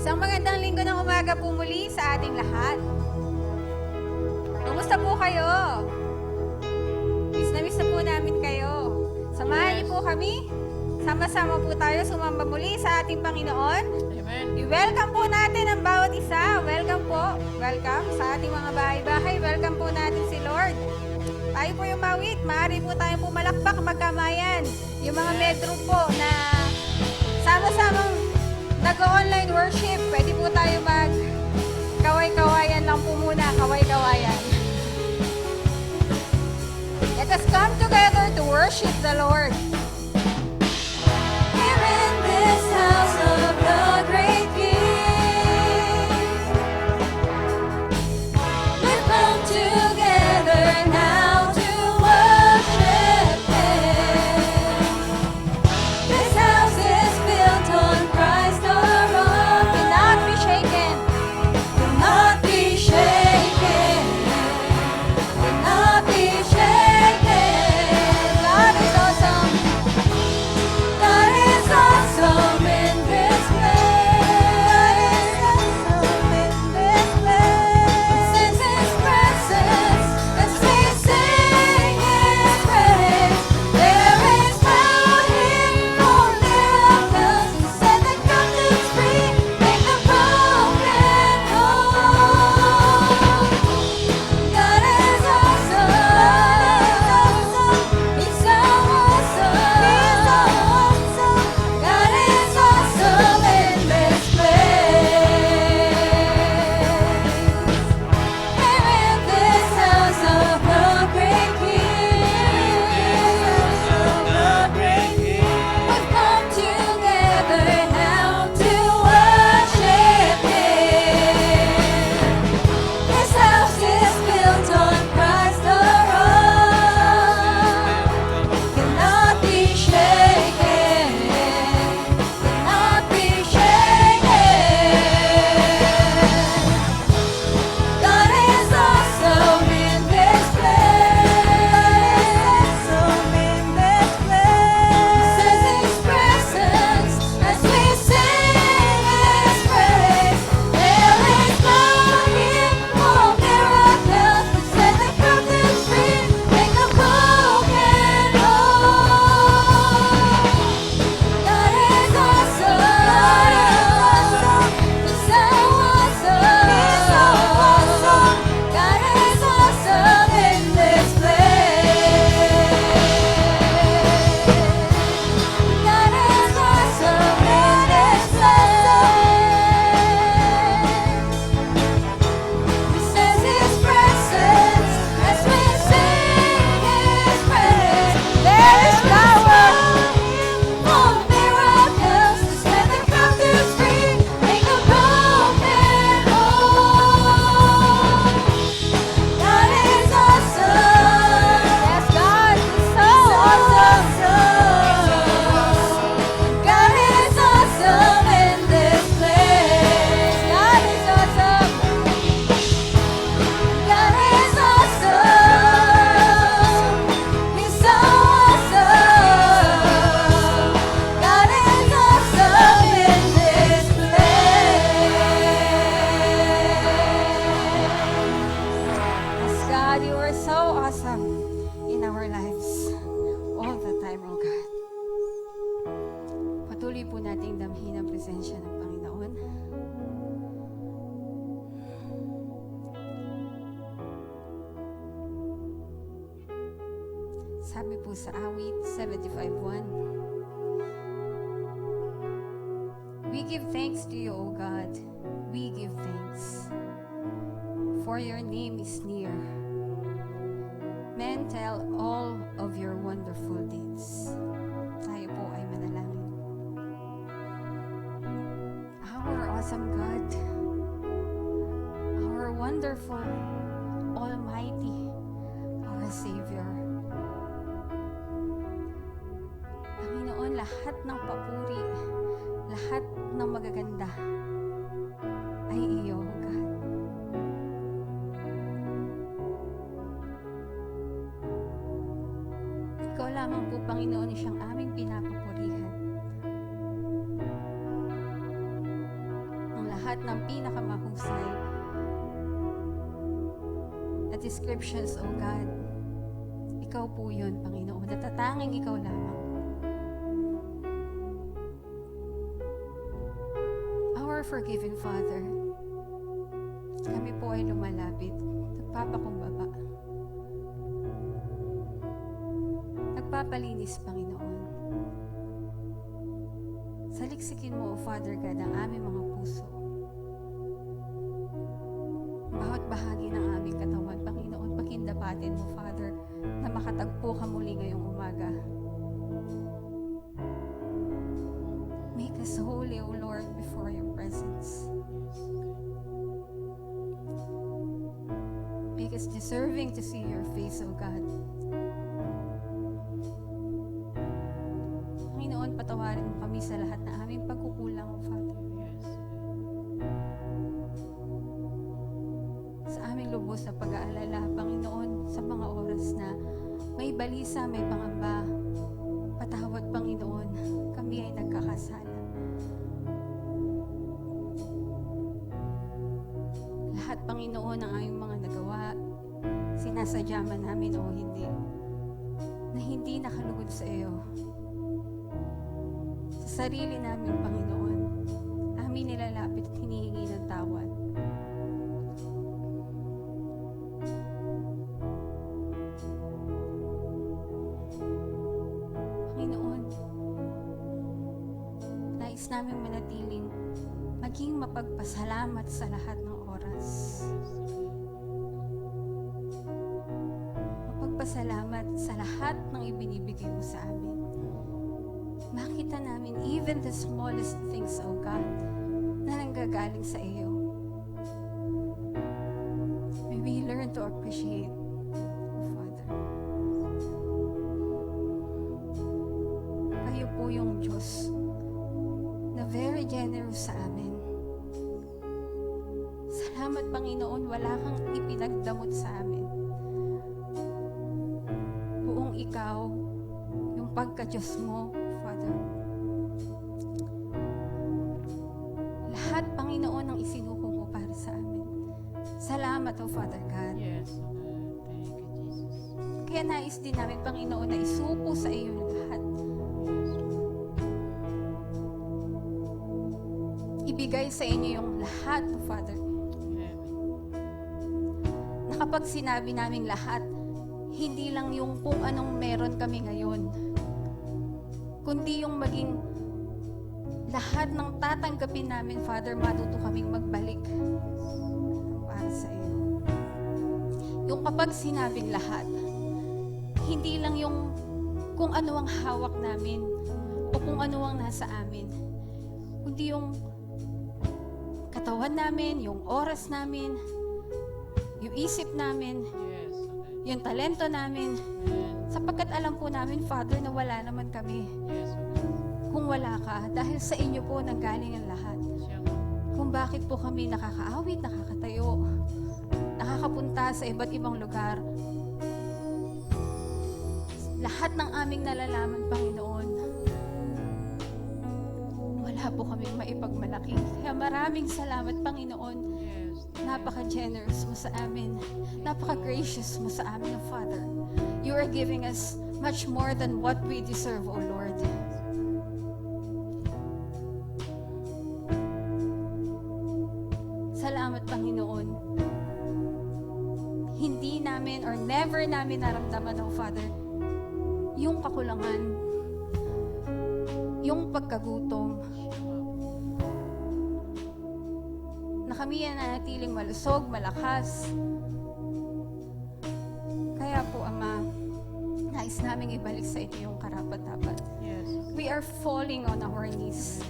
Isang magandang linggo ng umaga po muli sa ating lahat. Kumusta po kayo? Miss na po namin kayo. Samahan niyo po kami. Sama-sama po tayo sumamba muli sa ating Panginoon. Amen. I-welcome po natin ang bawat isa. Welcome po. Welcome sa ating mga bahay-bahay. Welcome po natin si Lord. Tayo po yung mawit. Maaari po tayong pumalakpak magkamayan. Yung mga metro po na sama-samang nag-online worship. Pwede po tayo mag-kaway-kawayan lang po muna. Kaway-kawayan. Let us come together to worship the Lord. Here in this house of the great King, we come together now to worship Him. This house is built on Christ our rock, cannot be shaken, cannot be shaken, cannot be shaken. God is awesome. Sabi po sa awit 75:1, we give thanks to you, O God. We give thanks. For your name is near. Men tell all of your wonderful deeds. Tayo po ay manalangin. Our awesome God, our wonderful, almighty, our Savior. Panginoon, lahat ng papuri, lahat ng magaganda ay iyo, God. Ikaw lamang po, Panginoon, siyang aming pinapapurihan. Ang lahat ng pinakamahusay na descriptions, O God, ikaw po yun, Panginoon. Natatanging ikaw lamang. Our forgiving Father, kami po ay lumalapit, nagpapakumbaba, nagpapalinis, Panginoon. Saliksikin mo, O Father God, ang aming mga puso. Bawat bahagi ng aming katawan, Panginoon, pakindapatin mo, Father, na makatagpo ka muli ngayong umaga. Make us holy, O Lord, before your presence. Make us deserving to see your face, O God. Panginoon, patawarin mo kami sa lahat na aming pagkukulang, O Father. Sa aming lubos na pag-aalala, Panginoon, sa mga oras na may balisa, may pangamba, patawad, Panginoon, kami ay nagkakasala. Lahat, Panginoon, ng aming mga nagawa, sinasadya man namin o hindi, na hindi nakalugod sa iyo. Sa sarili namin, Panginoon, amin nilalapit at hinihingi ng tawad. Panginoon, nais namin manatiling maging mapagpasalamat sa lahat ng oras. Mapagpasalamat sa lahat ng ibinibigay mo sa amin. Makita namin even the smallest things, O God, na nanggagaling sa iyo. May we learn to appreciate, O Father. Kayo po yung Diyos na very generous sa amin. Salamat, Panginoon, wala kang ipinagdamot sa amin. Buong ikaw, yung pagka-Diyos mo, Father. Lahat, Panginoon, ang isinuko mo para sa amin. Salamat, O Father God. Yes, thank you, Jesus. Kaya nais din namin, Panginoon, na isuko sa iyo lahat. Ibigay sa inyo yung lahat, O Father. Na kapag sinabi naming lahat, hindi lang yung kung anong meron kami ngayon, kundi yung maging lahat ng tatanggapin namin, Father, matuto kaming magbalik para sa iyo. Yung kapag sinabing lahat, hindi lang yung kung ano ang hawak namin o kung ano ang nasa amin, kundi yung katawan namin, yung oras namin, yung isip namin, Yes, yung talento namin, sapagkat alam po namin, Father, na wala naman kami. yes, Kung wala ka, dahil sa inyo po nanggaling ang lahat. Kung bakit po kami nakakaawit, nakakatayo, nakakapunta sa iba't ibang lugar. Lahat ng aming nalalaman, Panginoon, wala po kaming maipagmalaki. Kaya maraming salamat, Panginoon. yes, Napaka-generous mo sa amin. Napaka-gracious mo sa amin, Father. You are giving us much more than what we deserve, O Lord. Salamat, Panginoon. Hindi namin or never namin naramdaman, O Father, yung kakulangan, yung pagkagutom, na kami ay nanatiling malusog, malakas. Kaya po, Ama, nais naming ibalik sa inyo yung karapat-dapat. Yes. We are falling on our knees,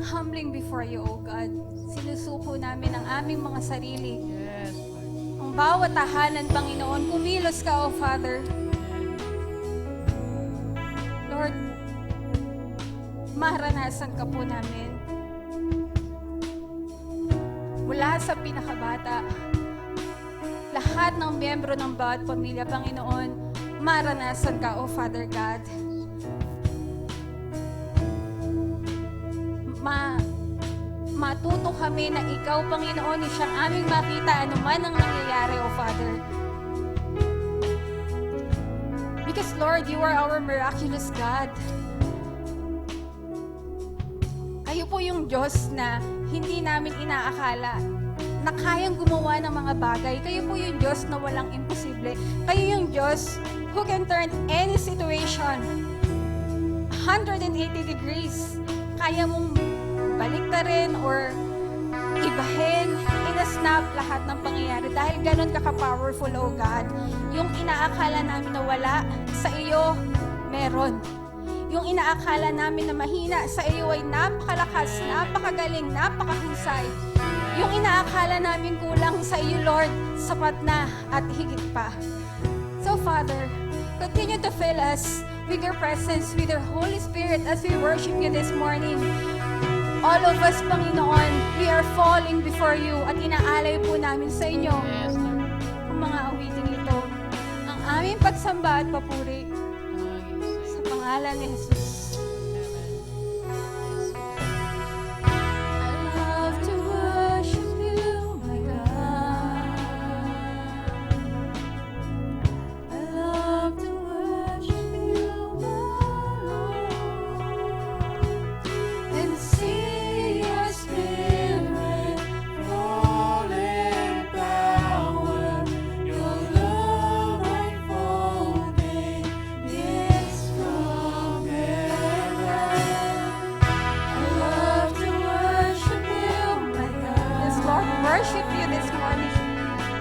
humbling before you, O God. Sinusuko namin ang aming mga sarili. Yes, Lord. Ang bawat tahanan, Panginoon, kumilos ka, O Father. Lord, maranasan ka po namin. Mula sa pinakabata, lahat ng miyembro ng bawat pamilya, Panginoon, maranasan ka, O Father God. Matuto kami na ikaw, Panginoon, siyang aming makita anuman ang nangyayari, O Father. Because, Lord, you are our miraculous God. Kayo po yung Diyos na hindi namin inaakala na kayang gumawa ng mga bagay. Kayo po yung Diyos na walang imposible. Kayo yung Diyos who can turn any situation 180 degrees. Kaya mong baliktarin or ibahin, in-snap lahat ng pangyayari dahil ganun ka-powerful, O God. Yung inaakala namin na wala, sa iyo, meron. Yung inaakala namin na mahina, sa iyo ay napakalakas, napakagaling, napakahusay. Yung inaakala namin kulang, sa iyo, Lord, sapat na at higit pa. So, Father, continue to fill us with your presence, with your Holy Spirit as we worship you this morning. All of us, Panginoon, we are falling before you at inaalay po namin sa inyo Yes, Lord. ang mga awiting ito. Ang aming pagsamba at papuri sa pangalan ni Jesus. I love to worship you, my God. I love to worship you, my Lord. And see your spirit fall in power, your love unfolding is from heaven. I love to worship you, my God. Yes, Lord, worship you this morning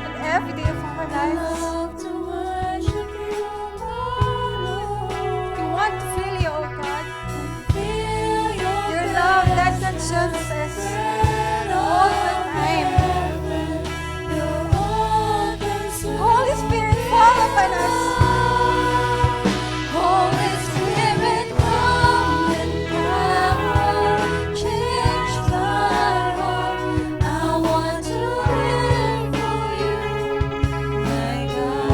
and every day of our lives. I love to worship you, my Lord. We want to feel you, oh God. Feel your love that consumes us all the time. Holy Spirit, fall upon us. Holy Spirit, come in power, change my heart. I want to live for you, my God.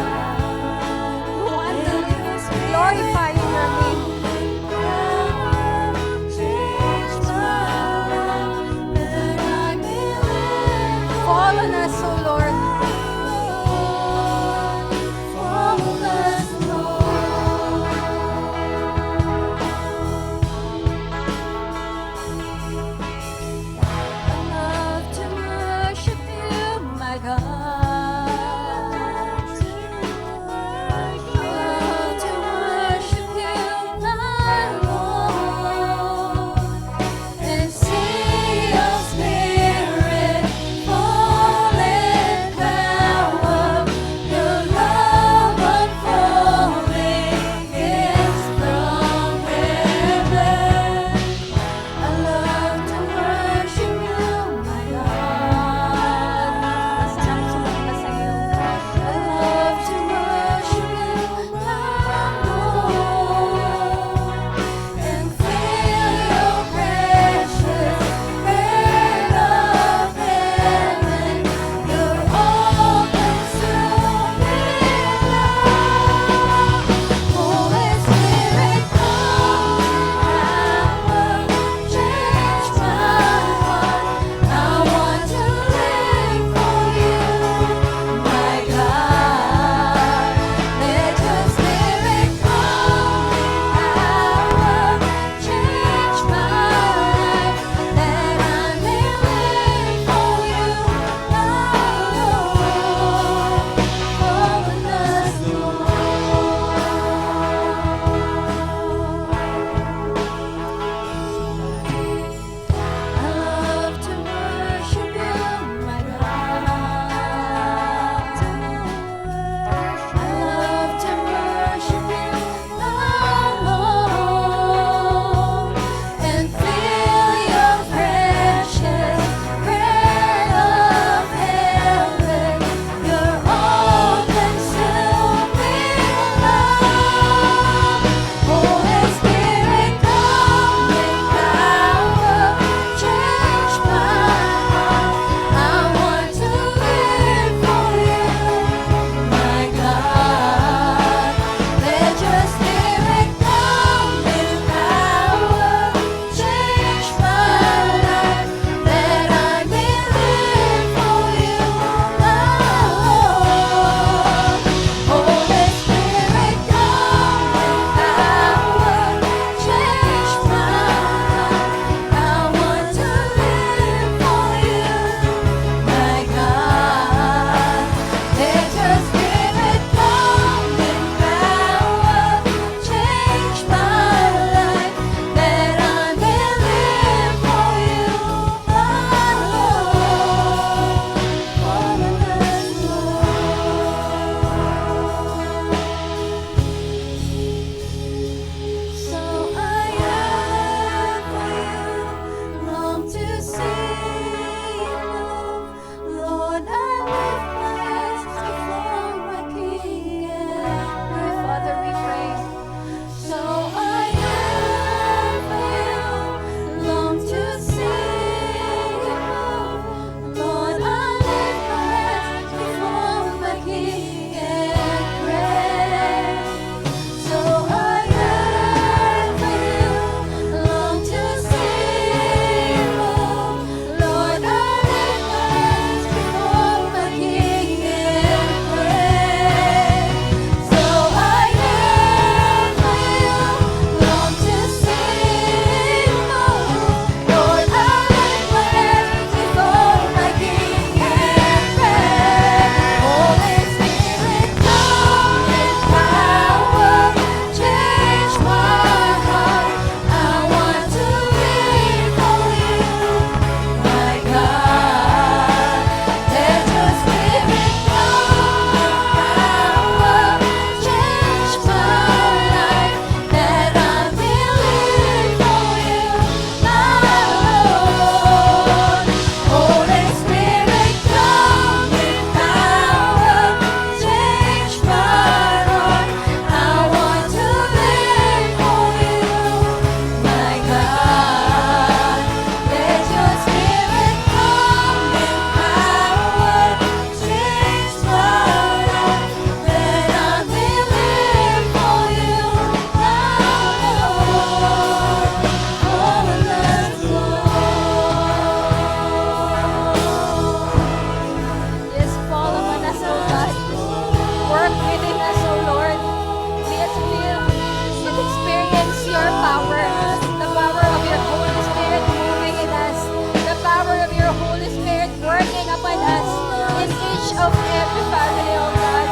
of every family, oh God.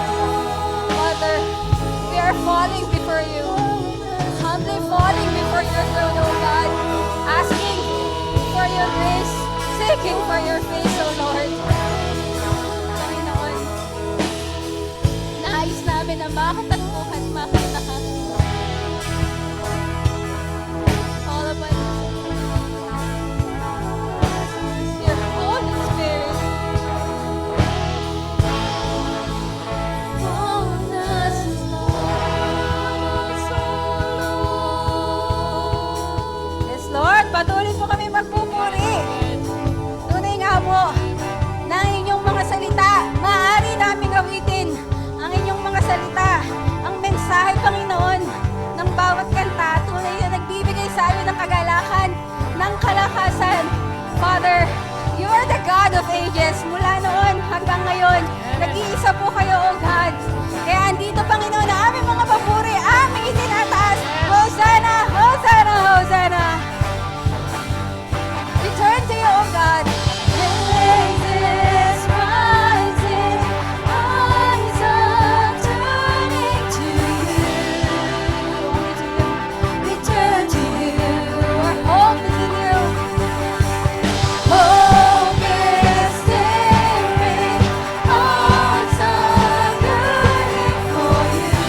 Father, we are falling before you. Humbly falling before your throne, oh God. Asking for your grace, seeking for your face, oh Lord. Panginoon, nais namin na makatagpuan, makita ka. All of us, your Holy Spirit. Yes, Lord, patuloy po kami magpupuri. Tunay nga po na ang inyong mga salita, maaari namin gawitin ang inyong mga salita, ang mensahe, Panginoon, ng bawat kanta, tunay na nagbibigay sa amin ng kagalakan, ng kalakasan. Father, you are the God of ages. Mula noon hanggang ngayon, nag-iisa po kayo, O God. Kaya andito, Panginoon, na aming mga papuri, aming itinataas. Hosanna, Hosanna, Hosanna. We turn to you, O God. Praises rising, eyes are turning to you. We turn to you, our hope is in you. Hope is staring, hearts are yearning for you.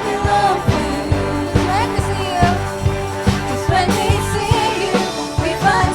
We love you. When we see you, 'cause when we see you, we find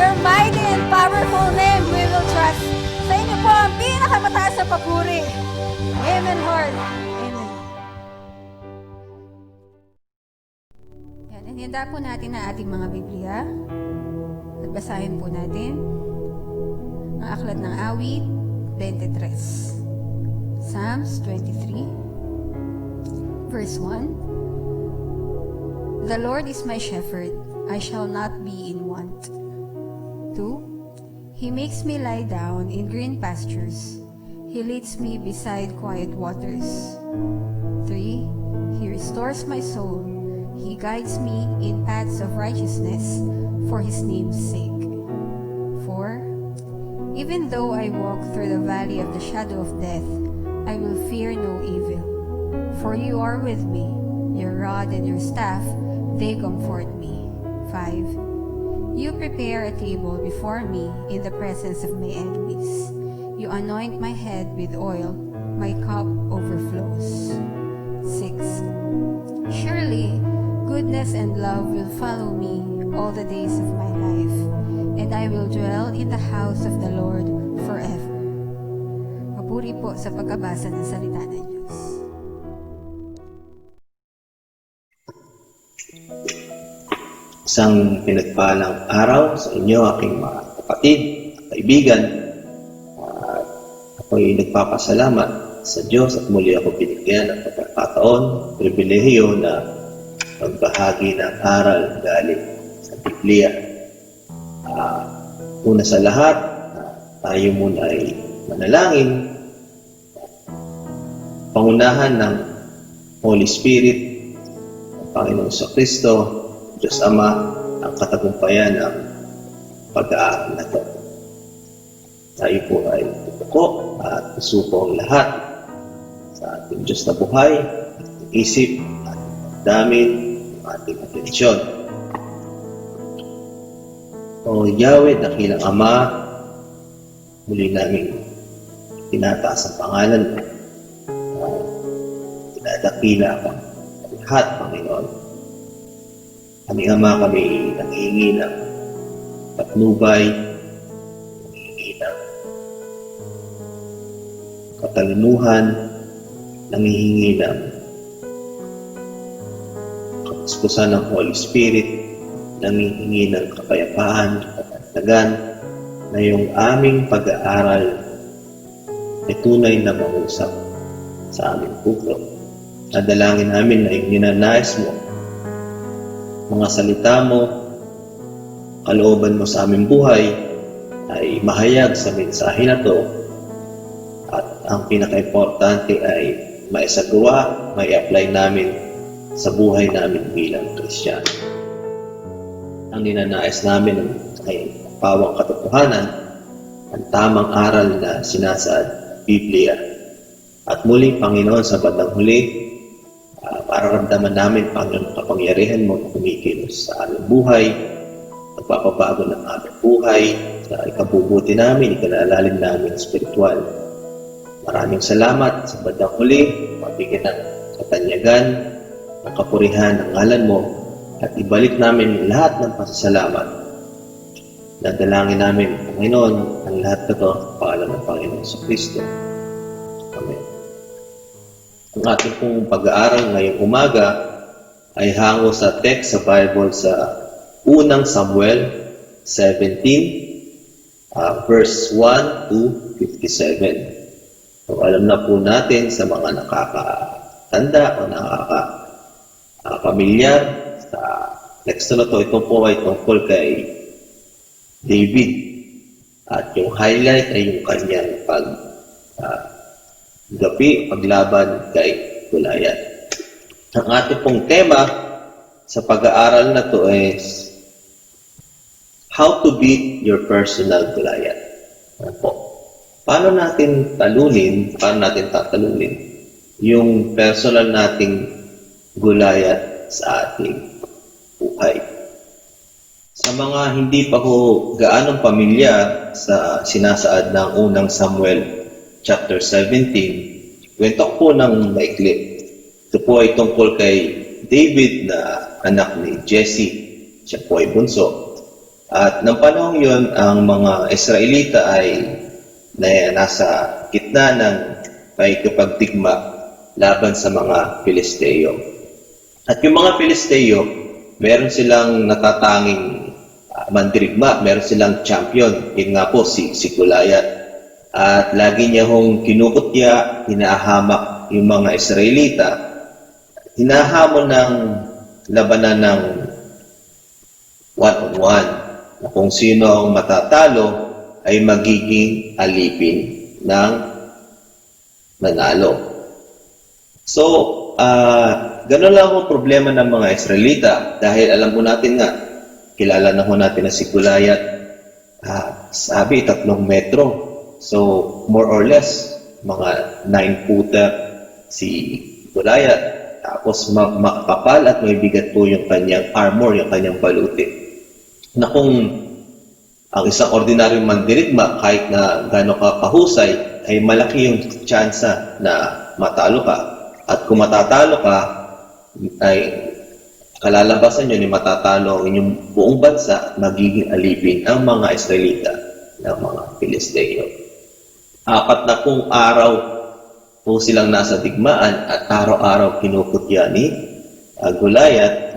Your mighty and powerful name we will trust. Sa inyo po ang pinakamataas na papuri. Amen, Lord. Amen. Yan, inihanda po natin ang ating mga Biblia. At basahin po natin ang aklat ng awit 23. Psalms 23, verse 1. The Lord is my shepherd, I shall not be in want. 2. He makes me lie down in green pastures. He leads me beside quiet waters. 3. He restores my soul. He guides me in paths of righteousness for His name's sake. 4. Even though I walk through the valley of the shadow of death, I will fear no evil. For you are with me, your rod and your staff, they comfort me. 5. You prepare a table before me in the presence of my enemies. You anoint my head with oil, my cup overflows. 6. Surely goodness and love will follow me all the days of my life, and I will dwell in the house of the Lord forever. Papuri po sa pagkabasa ng salita ng Diyos. Isang pinagpalang araw sa inyo, aking mga kapatid at kaibigan. At ako'y nagpapasalamat sa Diyos at muli ako binigyan ng pagkakataon, pribilehiyo na magbahagi ng aral galing sa Biblia. Una sa lahat, tayo muna ay manalangin. Pangunahan ng Holy Spirit, ng Panginoon sa Kristo, Diyos Ama, ang katagumpayan ng pag-aaral na ito. Tayo po ay tutuko at isuko ang lahat sa ating Diyos na buhay, ating isip, ating damdamin, ating atensyon. O Yahweh, dakilang Ama, muli namin tinataas ang pangalan mo. Tinadakila ang lahat, Panginoon. Aming Ama, kami nanghihingi ng patnubay, nanghihingi ng katalinuhan, nanghihingi ng kapuspusan ng Holy Spirit, nanghihingi ng kapayapaan, kapantagan, na yung aming pag-aaral ay tunay na mangusap sa aming puso. Nadalangin namin na yung ninanais mo, mga salita mo, kalooban mo sa aming buhay ay mahayag sa mensahe na to, at ang pinaka-importante ay maisagawa, mai-apply namin sa buhay namin bilang Kristiyano. Ang ninanais namin ay pawang katotohanan, ang tamang aral na sinasaad Biblia. At muli, Panginoon, sa bandang huli, mararamdaman namin, Panginoon, kapangyarihan mo na kumikilos sa aming buhay, nagpapabago ng aming buhay, sa ikabubuti namin, ikalalalim namin spiritual. Maraming salamat sa bandang huli, mabigyan ng katanyagan, ng kapurihan ng ngalan mo, at ibalik namin lahat ng pasasalamat. Nadalangin namin, Panginoon, ang lahat na ito, pangalan ng Panginoon sa Kristo. Amen. Ang ating pong pag-aaral ngayong umaga ay hango sa text sa Bible sa unang Samuel 17, verse 1 to 57. So, alam na po natin sa mga nakakatanda o nakakapamilyar sa text na ito, ito po ay tungkol kay David. At yung highlight ay yung kanyang paglaban kay Goliath. Ang ating pong tema sa pag-aaral na to is how to beat your personal Goliath. Ano po? Paano natin tatalunin yung personal nating Goliath sa ating buhay? Sa mga hindi pa ho gaanong pamilyar sa sinasaad ng unang Samuel chapter 17, kwento po ng maikli. Ito po ay tungkol kay David na anak ni Jesse. Siya po ay bunso. At ng panahon yun, ang mga Israelita ay nasa gitna ng pakikipagdigma laban sa mga Pilisteo. At yung mga Pilisteo, meron silang natatanging mandirigma, meron silang champion. Yun nga po, si Goliath. At lagi niya hong kinukutya, hinahamak yung mga Israelita. Hinahamon ng labanan ng one-on-one, na kung sino ang matatalo ay magiging alipin ng manalo. So, ganun lang ang problema ng mga Israelita dahil alam mo natin nga, kilala na ho natin na si Goliath, sabi 3 metro. So, more or less, mga 9-footer si Goliath. Tapos makapal at may bigat po yung kanyang armor, yung kanyang baluti. Na kung ang isang ordinaryong mandirigma, kahit na gano'n ka kahusay, ay malaki yung tsansa na matalo ka. At kung matatalo ka, ay kalalabasan nyo ni matatalo ang inyong buong bansa, magiging alipin ang mga Israelita ng mga Pilisteo. 40 araw po silang nasa digmaan at araw-araw kinukutya ni Goliath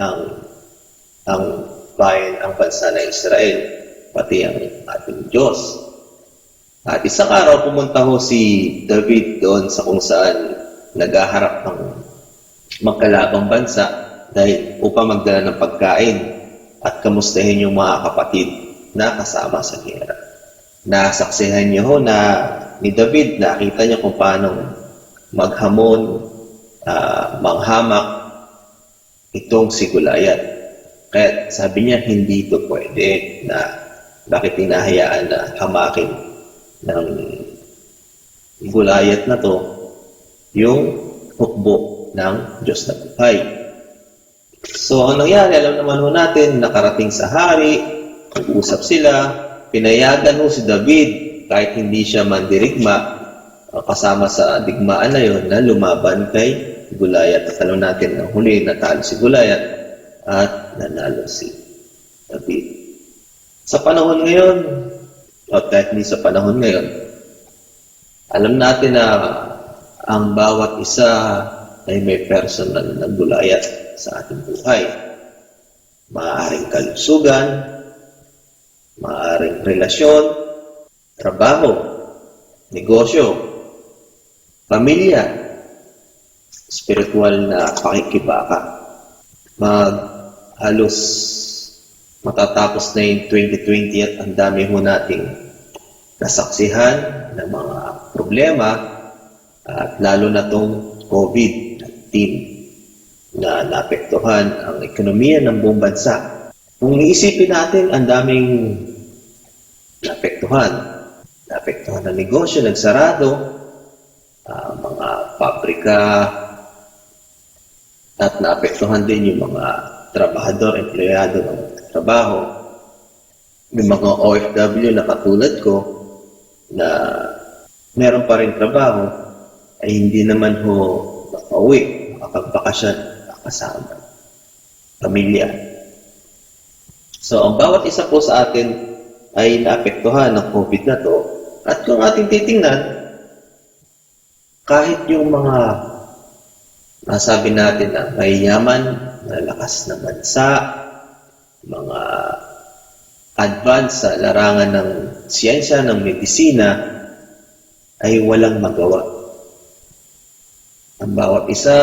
ang bayan, ang bansa ng Israel, pati ang ating Diyos. At isang araw pumunta ho si David doon sa kung saan naghaharap ng magkalabang bansa dahil upang magdala ng pagkain at kamustahin yung mga kapatid na kasama sa gera. Nasaksihan niyo ho na ni David, nakita niya kung paano maghamon, manghamak itong si Goliath. Kaya sabi niya, hindi ito pwede na bakit hinahayaan na hamakin ng Goliath na to yung hukbo ng Diyos na buhay. So, ang nangyari, alam naman ho natin, nakarating sa hari, nag-usap sila, pinayagan ho si David, kahit hindi siya mandirigma, kasama sa digmaan na yun, na lumaban kay Goliath. At alam natin, ang huli, natalo si Goliath at nanalo si David. Sa panahon ngayon, o kahit hindi sa panahon ngayon, alam natin na ang bawat isa ay may personal na Goliath sa ating buhay. Maaaring kalusugan, maaaring relasyon, trabaho, negosyo, pamilya, spiritual na pakikibaka. Halos matatapos na yung 2020 at ang dami ho nating nasaksihan ng mga problema at lalo na itong COVID-19 na naapektuhan ang ekonomiya ng buong bansa. Kung iisipin natin, ang daming naapektuhan. Naapektuhan ng negosyo, nagsarado, mga pabrika, at naapektuhan din yung mga trabahador, empleyado ng trabaho. Yung mga OFW na katulad ko na meron pa rin trabaho ay hindi naman ho makauwi, makapagbakasyon, makasama, pamilya. So, ang bawat isa po sa atin ay naapektuhan ng COVID na to. At kung ating titingnan, kahit yung mga masabi natin na may yaman, malakas na bansa, mga advance sa larangan ng siyensya, ng medisina, ay walang magawa. Ang bawat isa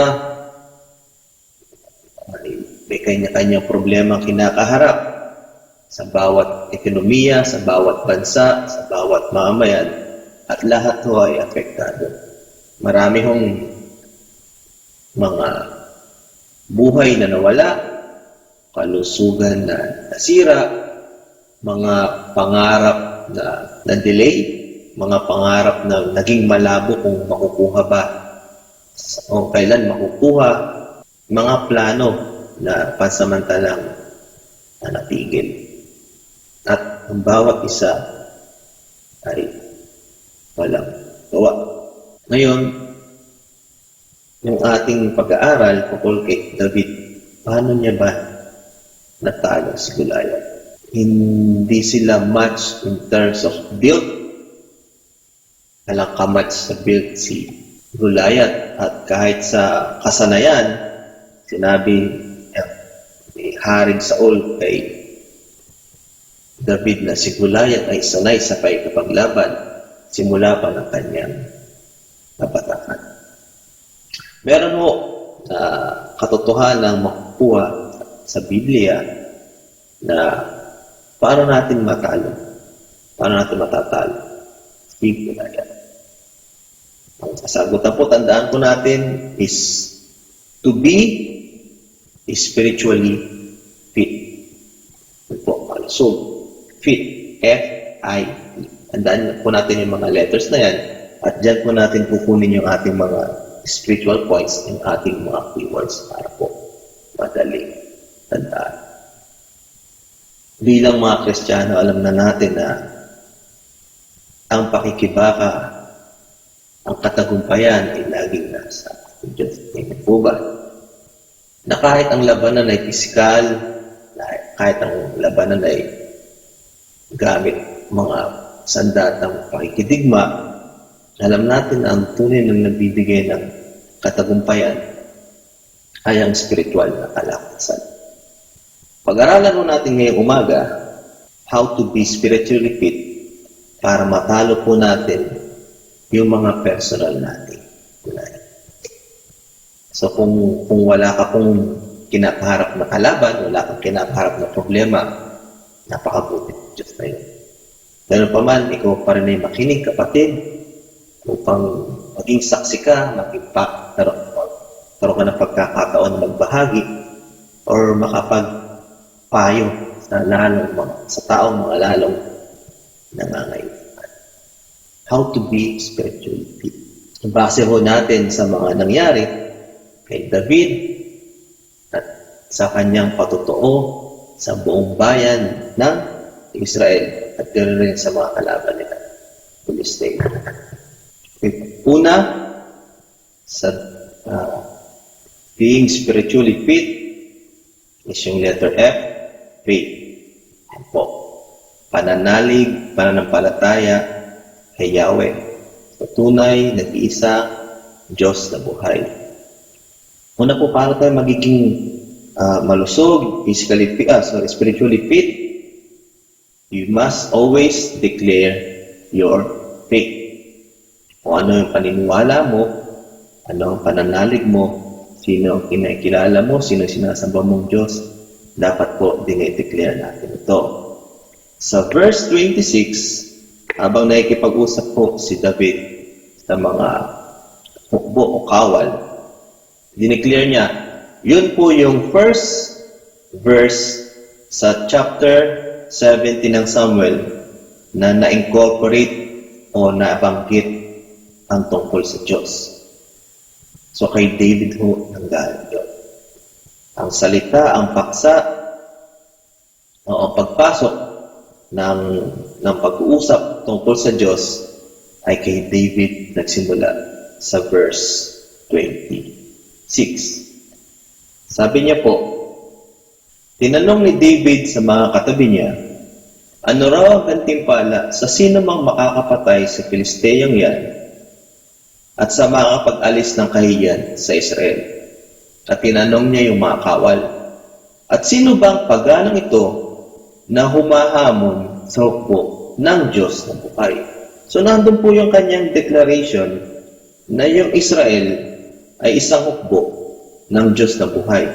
may kanya-kanyang problema kinakaharap sa bawat ekonomiya, sa bawat bansa, sa bawat mamayan, at lahat ho ay apektado. Marami hong mga buhay na nawala, kalusugan na nasira, mga pangarap na delay, mga pangarap na naging malabo kung makukuha ba o kailan makukuha, mga plano na pansamantalang natigil. At ang bawat isa ay walang gawa. Ngayon, yung ating pag-aaral tungkol kay David, paano niya ba natalo si Goliath? hindi sila match in terms of build. Walang kamatch sa build si Goliath. At kahit sa kasanayan, sinabi ni Haring Saul kay David na si Goliath ay sanay sa pakikipaglaban simula pa ng kanyang kabataan. Meron mo na katotohanan makukuha sa Biblia na paano natin matalo, paano natin matatalo si Goliath. Ang kasagutan po, tandaan po natin is to be spiritually fit. Po, so, fit, F-I-T. Tandaan po natin yung mga letters na yan at dyan po natin kukunin yung ating mga spiritual points, yung ating mga keywords para po madaling tandaan. Bilang mga Kristiyano, alam na natin na ang pakikibaka, ang katagumpayan ay laging nasa Diyos. Hindi po ba? Na kahit ang labanan ay pisikal, kahit ang labanan ay gamit mga sandatang pakikidigma, alam natin ang tunay na nagbibigay ng katagumpayan ay ang spiritual na kalakasan. Pag-aralan mo natin ngayong umaga how to be spiritually fit para matalo po natin yung mga personal natin. So kung wala ka pong kinapaharap na kalaban, wala kang kinapaharap na problema, napakabuti ng Diyos na yun. Ganun pa man, ikaw pa rin ay makinig, kapatid, upang maging saksi ka, karoon ka ng pagkakataon magbahagi or makapagpayo sa taong mga lalong nangangailangan. How to be spiritually fit. Base ho natin sa mga nangyari kay David at sa kanyang patotoo sa buong bayan ng Israel at rin sa mga kalaban nila. Palestina. Una, sa being spiritually fit is yung letter F, faith. Yan po. Pananalig, pananampalataya kay Yahweh. Sa tunay, nag-iisa, Diyos na buhay. Una po, para tayo magiging malusog, spiritually fit, you must always declare your faith. Kung ano yung paniniwala mo, ano ang pananalig mo, sino ang kinakilala mo, sino ang sinasamba mong Diyos, dapat po dinideclare natin ito. Sa verse 26, habang nakikipag-usap po si David sa mga hukbo o kawal, dineclare niya, yun po yung first verse sa chapter 17 ng Samuel na na-incorporate o nabanggit ang tungkol sa Diyos. So kay David ho nanggaling yun. Ang salita, ang paksa, o pagpasok ng pag-uusap tungkol sa Diyos ay kay David nagsimula sa verse 26. Sabi niya po, tinanong ni David sa mga katabi niya, ano raw ang gantimpala sa sino mang makakapatay sa Filisteyang yan at sa mga pag-alis ng kahiyan sa Israel? At tinanong niya yung mga kawal, at sino bang paganang ito na humahamon sa hukbo ng Diyos na buhay? So nandun po yung kanyang declaration na yung Israel ay isang hukbo ng Diyos na buhay.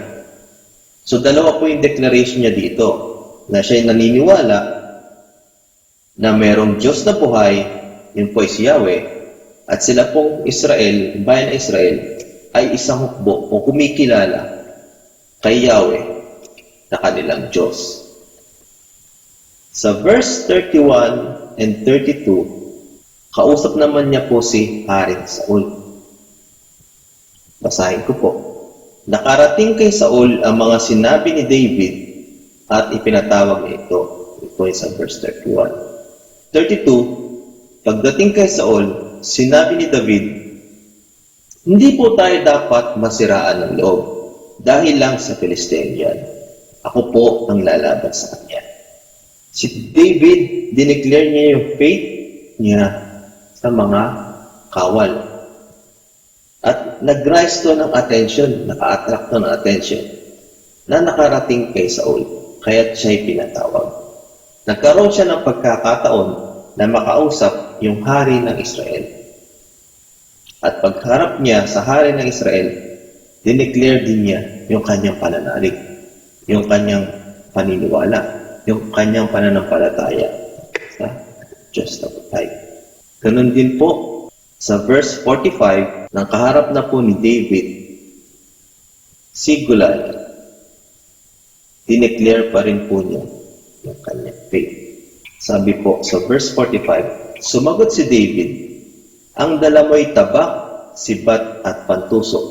So dalawa po yung declaration niya dito, na siya'y naniniwala na merong Diyos na buhay, yun po ay si Yahweh, at sila pong Israel, bayan ng Israel, ay isang hukbo o kumikilala kay Yahweh na kanilang Diyos. Sa verse 31 and 32, kausap naman niya po si Haring Saul. Basahin ko po. Nakarating kay Saul ang mga sinabi ni David at ipinatawag niya ito. Ito ay sa verse 31. 32, pagdating kay Saul, sinabi ni David, hindi po tayo dapat masiraan ng loob dahil lang sa Filisteyang yan. Ako po ang lalaban sa kanya. Si David, dineclare niya yung faith niya sa mga kawal. At nag-rise to ng attention, naka-attract to ng attention na nakarating kay Saul, kaya siya'y pinatawag. Nagkaroon siya ng pagkakataon na makausap yung hari ng Israel. At pagharap niya sa hari ng Israel, dineclare din niya yung kanyang pananalig, yung kanyang paniniwala, yung kanyang pananampalataya sa Diyos na buhay. Ganun din po sa verse 45, nang kaharap na po ni David, si Goliath, dineclare pa rin po niya yung kanyang faith. Sabi po sa verse 45, sumagot si David, ang dala mo'y tabak, sibat at pantusok,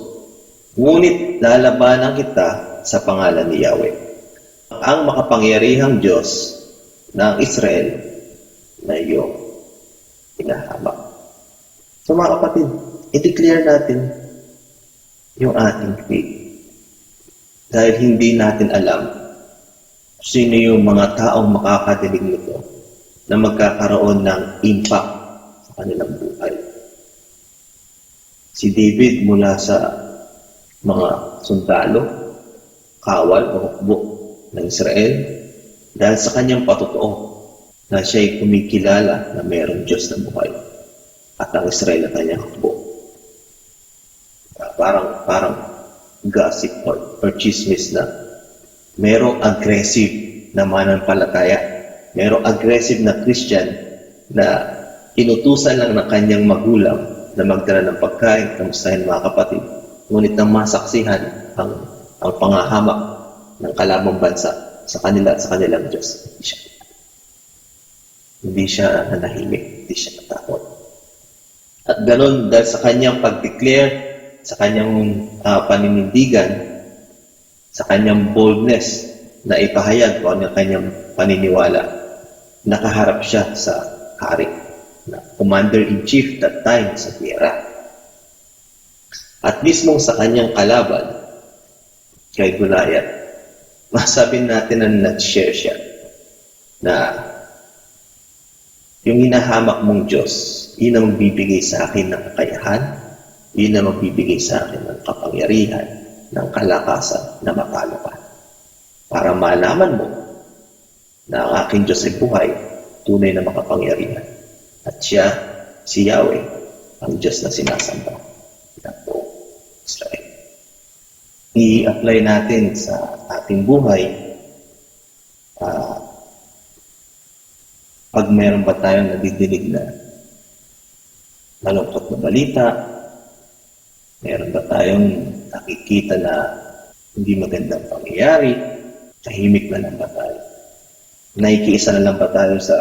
ngunit lalabanan kita sa pangalan ni Yahweh, ang makapangyarihang Diyos ng Israel na iyong hinahamak. So mga kapatid, i-declare natin yung ating faith. Dahil hindi natin alam sino yung mga taong makakadinig nito na magkakaroon ng impact sa kanilang buhay. Si David mula sa mga sundalo, kawal o hukbo ng Israel, dahil sa kanyang patotoo na siya'y kumikilala na mayroong Diyos na buhay at ang Israel na kanyang hukbo. Parang gossip or chismis na mayroong aggressive na mananampalataya, mayroong aggressive na Christian na inutusan lang ng kanyang magulang na magdala ng pagkain, kamustahin mga kapatid, ngunit nang masaksihan ang pangahamak ng kalabang bansa sa kanila at sa kanilang Diyos. Hindi siya nanahimik, hindi siya natakot. At ganun, dahil sa kanyang pag-declare, sa kanyang paninindigan, sa kanyang boldness na ipahayag kung ano ang kanyang paniniwala, nakaharap siya sa hari, na commander-in-chief that time sa giyera. At mismo sa kanyang kalaban, kay Goliath, masabi natin na nag-share siya na yung hinahamak mong Diyos, yun ang magbibigay sa akin ng kakayahan, yun ang magbibigay sa akin ng kapangyarihan, ng kalakasan na matalo ka. Para malaman mo na ang aking Diyos ay buhay, tunay na makapangyarihan. At siya, si Yahweh, ang Diyos na sinasamba ng buong Israel. I-apply natin sa ating buhay. Pag meron ba tayong nadidinig na malungkot na balita, meron ba tayong nakikita na hindi magandang pangyayari, tahimik na lang ba tayo? Naikiisa na lang ba tayo sa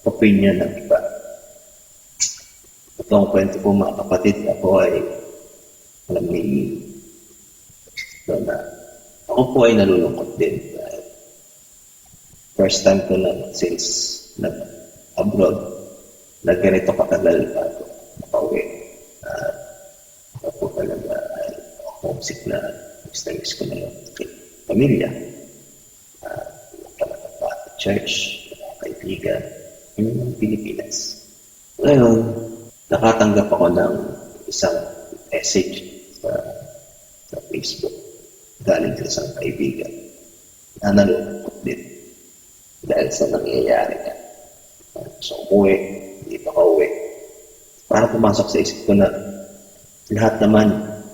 opinion ng iba? Ito ang kwento po mga kapatid. Ako ay na ako po ay nalulungkot din. First time ko lang since nag-abroad, na ganito katagal pa ako nakauwi. Ako po talaga ay homesick na miss ko na yung pamilya. Talaga pa at church, kaibigan, yung Pilipinas. Ngayon, nakatanggap ako ng isang message sa Facebook galing sa isang kaibigan na nalulungkot din dahil sa nangyayari niya. So, umuwi, hindi pa ka-uwi. Para pumasok sa isip ko na lahat naman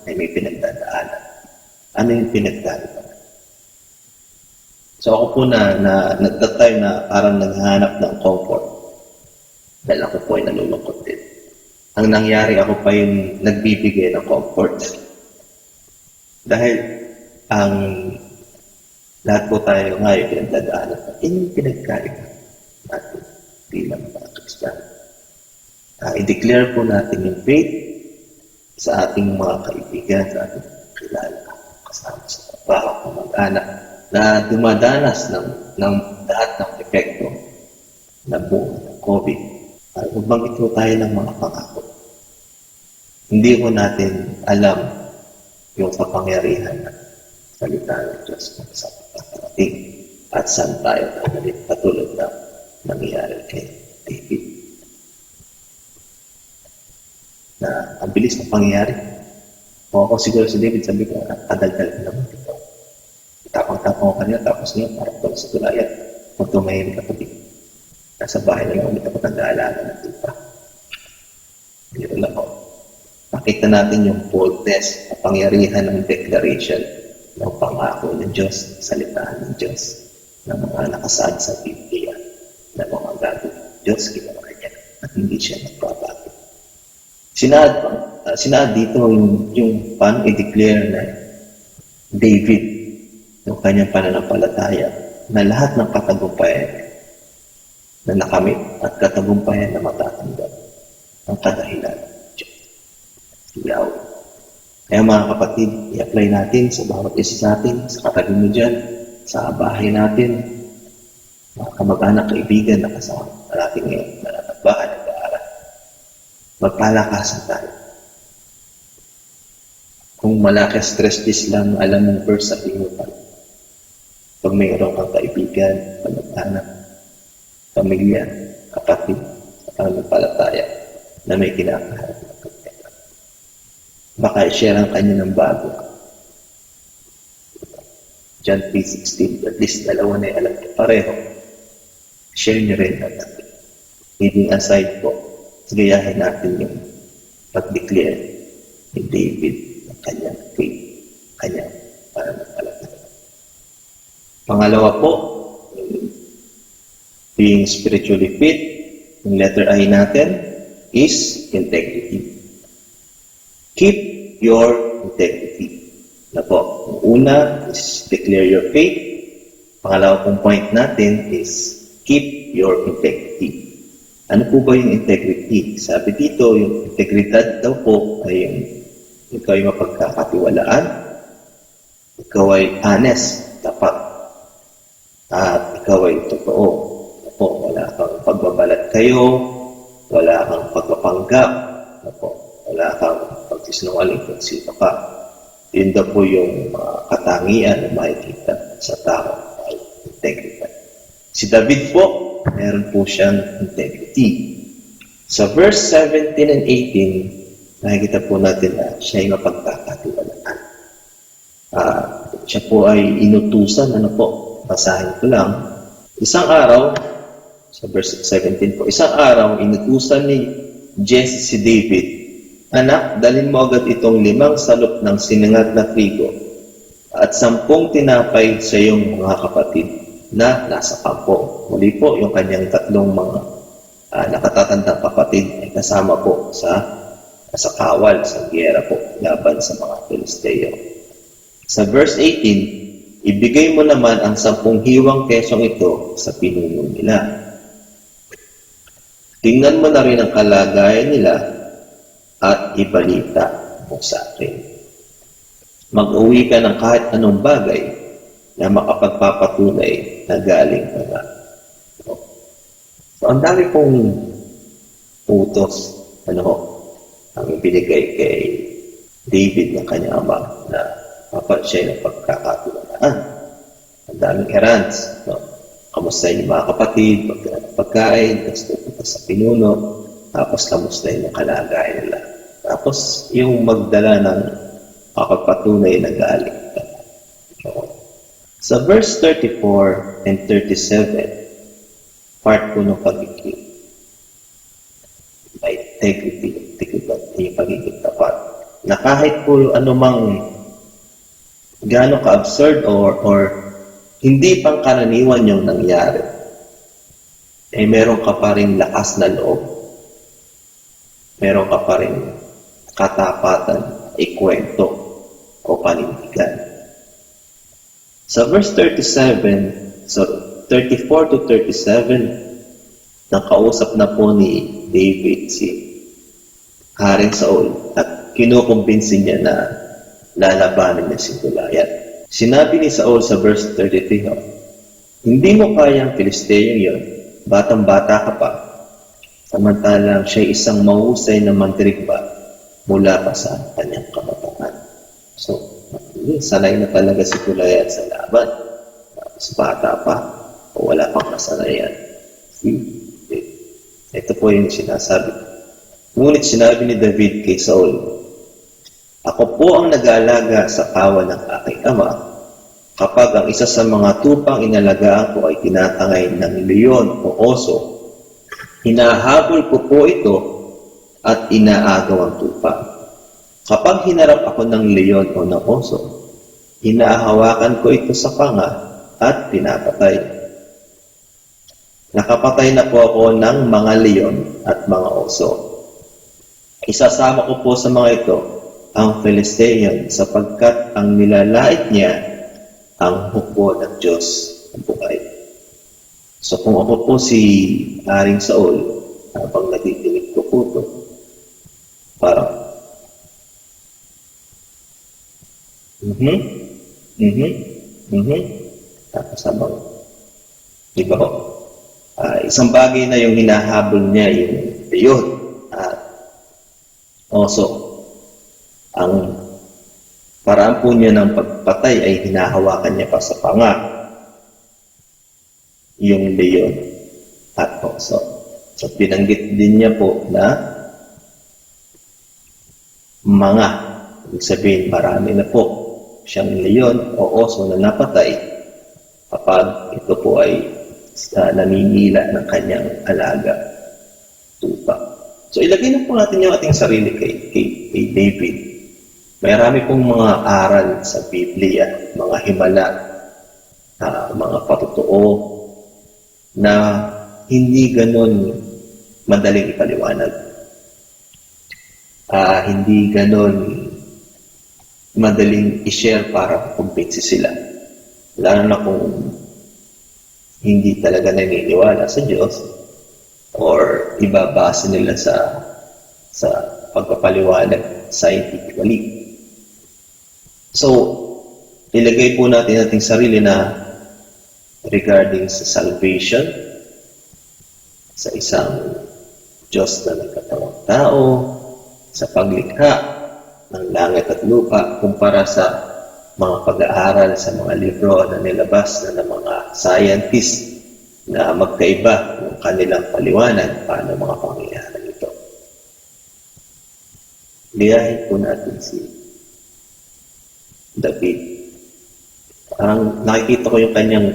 ay may pinagdadaanan. Ano yung pinagdadaanan? So, ako po na that time na parang naghahanap ng comfort dahil ako po ay nalulungkot din. Ang nangyari, ako pa yung nagbibigay ng comfort. Dahil ang lahat po tayo ngayon pinagdadaanan. Yung pinagkaiba natin bilang mga Kristiyano. I-declare po natin yung faith sa ating mga kaibigan, sa ating kilala, kasama sa trabaho, kamag-anak, na dumadanas ng lahat ng epekto na buong ng COVID. Magbanggit po tayo ng mga pangako. Hindi po natin alam yung kapangyarihan ng salita ng Diyos kung saan pagkakarating at saan tayo dadalhin, katulad na nangyari kay David. Na ang bilis ng pangyayari. Kung ako siguro si David, sabi ko, kadal-dal ko naman ito. Tapang-tapang ko kanina, tapos niya, parang ito sa tulayan. Kung tumahimik ako dito. Nasa bahay na lang ulit ako nag-aalaga ng tupa. Biro lang ako. Nakita natin yung boldness, kapangyarihan ng declaration ng pangako ng Diyos, salitaan ng Diyos, ng mga nakasaad sa Biblia, ng mga gagawin ng Diyos, ginawa niya, at hindi siya nagbabago. Sinaad dito yung paano i-declare na David, yung kanyang pananampalataya, na lahat ng katagumpayan na nakamit at katagumpayan na matatanggap ang kadahilan ng Diyos. Yahweh. Kaya mga kapatid, i-apply natin sa bawat isa sa atin, sa katabi mo dyan, sa bahay natin, mga kamag-anak, kaibigan na kasama natin ngayon, na nagbahay, nag-aaral. Magpalakasan tayo. Kung malaki stress list lang, alam mong verse sa pinutan. Pag mayroon kang kaibigan, kamag-anak, pamilya, kapatid, sa pananampalataya na may kinakaharap na problema. Baka i-share ang kanya ng bago. John 3:16, at least dalawa na alam niyo pareho. Share niyo rin natin. Leading aside po, gayahin natin yung pag-declare ni David ng kanyang faith, kanyang pananampalataya. Pangalawa po, being spiritually fit, yung letter I natin is integrity. Keep your integrity. Na po, ang una is declare your faith. Pangalawa pong point natin is keep your integrity. Ano po ba yung integrity? Sabi dito, yung integridad daw po ay yung ikaw ay mapagkakatiwalaan, ikaw ay honest, tapat, at ikaw ay totoo. Po, wala kang pagbabalat kayo, wala kang pagpapanggap, wala kang pagsisinungaling kung sino ka. Yun daw po yung katangian na makikita sa tao ay integridad. Si David po, meron po siyang integrity. Sa verse 17 and 18, nakikita po natin na siya ay mapagkakatiwalaan. Siya po ay inutusan, basahin ko lang. Isang araw, sa verse 17 po, isang araw, inutusan ni Jesse si David, "Anak, dalhin mo agad itong 5 salop ng sinangag na trigo at 10 tinapay sa iyong mga kapatid na nasa kampo." Muli po, yung kanyang 3 mga nakatatandang kapatid ay kasama po sa kawal, sa giyera po, laban sa mga Filisteo. Sa verse 18, "Ibigay mo naman ang 10 hiwang kesong ito sa pinuno nila. Tingnan mo na rin ang kalagayan nila at ibalita mo sa akin. Mag-uwi ka ng kahit anong bagay na makapagpapatunay na galing ka nga." So, ang dami pong utos, ang ibinigay kay David ng kanyang ama na siya ng pagkakatiwalaan. Ang daming errands, kamustahin yung mga kapatid, pagkain, tapos pupunta sa pinuno, tapos kamustahin yung kalagayan nila. Tapos yung magdala ng makapagpatunay na galing. Sa verse 34 and 37, part po ng pagiging may integrity, yung pagiging tapat, na kahit po anumang gaano ka-absurd or hindi pang karaniwan yung nangyari, eh meron ka pa rin lakas na loob, meron ka pa rin katapatan, ikwento o panindigan. Sa verse 37, so 34 to 37, nakausap na po ni David si Haring Saul at kinukumbinsin niya na lalabanan niya si Goliath. Sinabi ni Saul sa verse 33, "Hindi mo kayang Filisteo yun, batang-bata ka pa, samantalang siya isang mahusay na mandirigma mula pa sa kanyang kabataan." So, sanay na talaga si Goliath sa laban. Tapos bata pa, o wala pang kasanayan Ito po yung sinasabi. Ngunit sinabi ni David kay Saul, "Ako po ang nag-aalaga sa kawan ng aking ama. Kapag ang isa sa mga tupang inalagaan ko ay tinatangay ng leon o oso, hinahabol ko po ito at inaagaw ang tupa. Kapag hinarap ako ng leon o ng oso, hinahawakan ko ito sa panga at pinapatay. Nakapatay na po ako ng mga leon at mga oso. Isasama ko po sa mga ito ang Philistine sapagkat ang nilalait niya ang hukbo ng Diyos ng buhay." So kung ako po si Haring Saul, habang natitinig ko po ito, parang, tapos habang, di ba ho? Isang bagay na yung hinahabol niya, yung leon at oso. Ang paraan po niya ng pagpatay ay hinahawakan niya pa sa panga yung leon at oso. So binanggit din niya po na mga, ibig sabihin marami na po siyang leon o oso na napatay kapag ito po ay naninila ng kanyang alaga, tupa. So ilagay na po natin yung ating sarili kay David. Marami pong mga aral sa Biblia, mga himala, mga patotoo na hindi ganon madaling ipaliwanag. Hindi ganon madaling i-share para kumpinsi sila. Lalo na kung hindi talaga naniniwala sa Diyos or ibabase nila sa pagpapaliwanag scientifically. So, ilagay po natin ating sarili na regarding sa salvation, sa isang Diyos na nagkatawang tao, sa paglikha ng langit at lupa, kumpara sa mga pag-aaral sa mga libro na nilabas na ng mga scientists na magkaiba ng kanilang paliwanag paano mga pangyayari ito. Liyahin po natin si David. Parang nakikita ko yung kanyang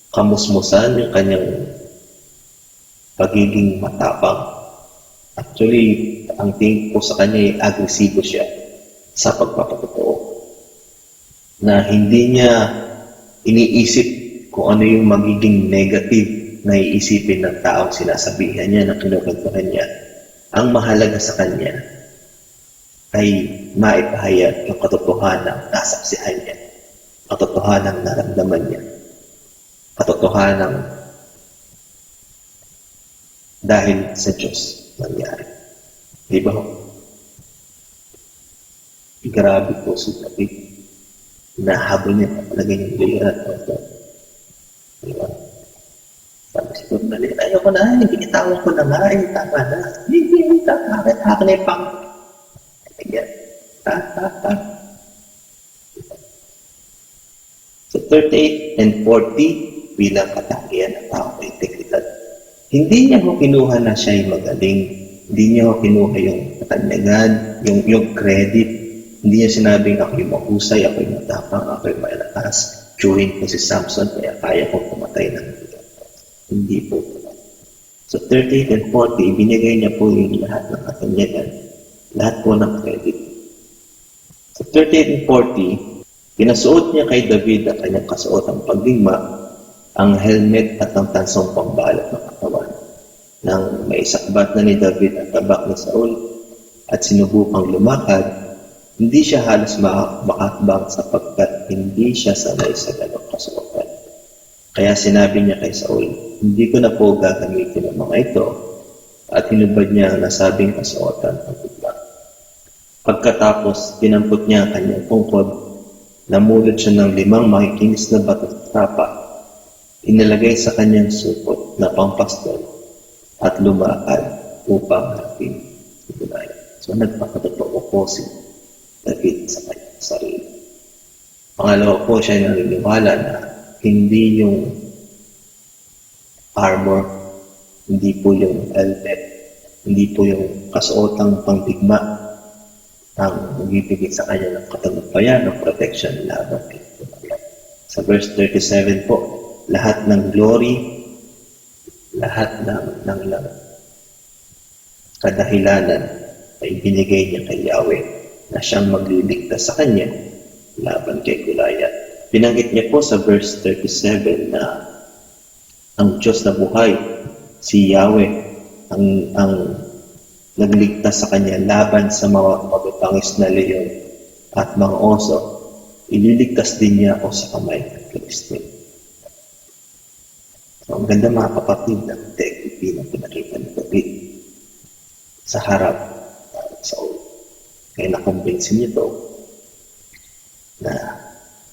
kamusmusan, yung kanyang pagiging matapang. Actually, ang tingin ko sa kanya ay agresibo siya sa pagpapatotoo. Na hindi niya iniisip kung ano yung magiging negative na iisipin ng taong sinasabihan niya, na kinukwentuhan niya. Ang mahalaga sa kanya ay maipahayag yung katotohanan ng nasaksihan niya, katotohanan ng naramdaman niya, katotohanan dahil sa Diyos nangyari. Di ba? Grabe po si David. Nahabol niya talaga yung leon at oso. Di ba? Sabi siguro na leon, ayoko na, binitawan ko na nga, tama na. Hindi, bakit ako na yung pang... So 38 and 40 bilang katangian ng tao ng integridad. Hindi niya ho kinuha na siya ay magaling. Hindi niya ho kinuha yung katanyagan, yung credit. Hindi niya sinabing ako yung mahusay, ako yung matapang, ako yung malakas. Chewin ko si Samson, kaya kaya kong pumatay ng leon. Hindi po. So 38 and 40, ibinigay niya po yung lahat ng katanyagan, lahat po ng credit. Sa 38 and 40, pinasuot niya kay David ang kanyang kasuotang pagdigma, ang helmet at ang tansong pambalot ng katawan. Nang maisakbat na ni David ang tabak ni Saul at sinubukang lumakad, hindi siya halos makakbang sapagkat hindi siya sanay sa ganong kasuotan. Kaya sinabi niya kay Saul, "Hindi ko na po gagamitin ang mga ito," at hinubad niya ang nasabing kasuotan ng bigla. Pagkatapos, tinampot niya ang kanyang tungkod, namulot siya ng 5 makikinis na bato sa trapa, inilagay sa kanyang supot na pampastol, at lumakad upang harapin si Goliath. So, nagpakatotoo po si David sa kanyang sarili. Pangalawa po, siya naniniwala na hindi yung armor, hindi po yung helmet, hindi po yung kasuotang pangdigma ang magbibigay sa kanya ng katagumpayan ng protection laban kay Goliath. Sa verse 37 po, lahat ng glory, lahat ng kadahilanan ay binigay niya kay Yahweh na siyang magliligtas sa kanya laban kay Goliath. Binanggit niya po sa verse 37 na ang Diyos na buhay, si Yahweh, ang nagligtas sa kanya laban sa mga mababangis na leon at mga oso. Ililigtas din niya ako sa kamay ng Kristo. So, ang ganda mga kapatid ng integrity na pinakita ni David sa harap ng Saul. Kaya nakumbinsin niya ito na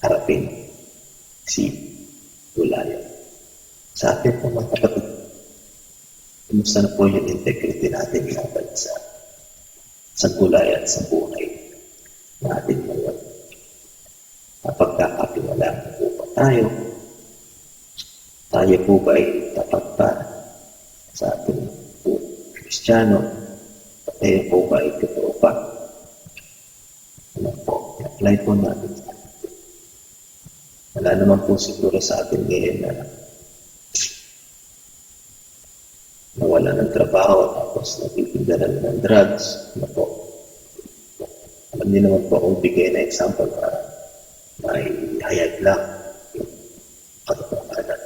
harapin si Goliath. Sa atin po mga kapatid, kumusta na po yung integrity natin laban sa Goliath sa buhay natin ngayon? Napagkakapiwalaan po ba tayo? Tayo po ba ay tapat pa sa ating po Kristiyano? Tayo po ba ay totoo pa? Ano po? I-apply po natin sa atin. Wala naman po siguro sa atin ngayon na nawala ng trabaho tapos nagtitinda ng drugs. Ano po? Alam niyo naman po kung bigay na example para may hayag lang yung katotohanan.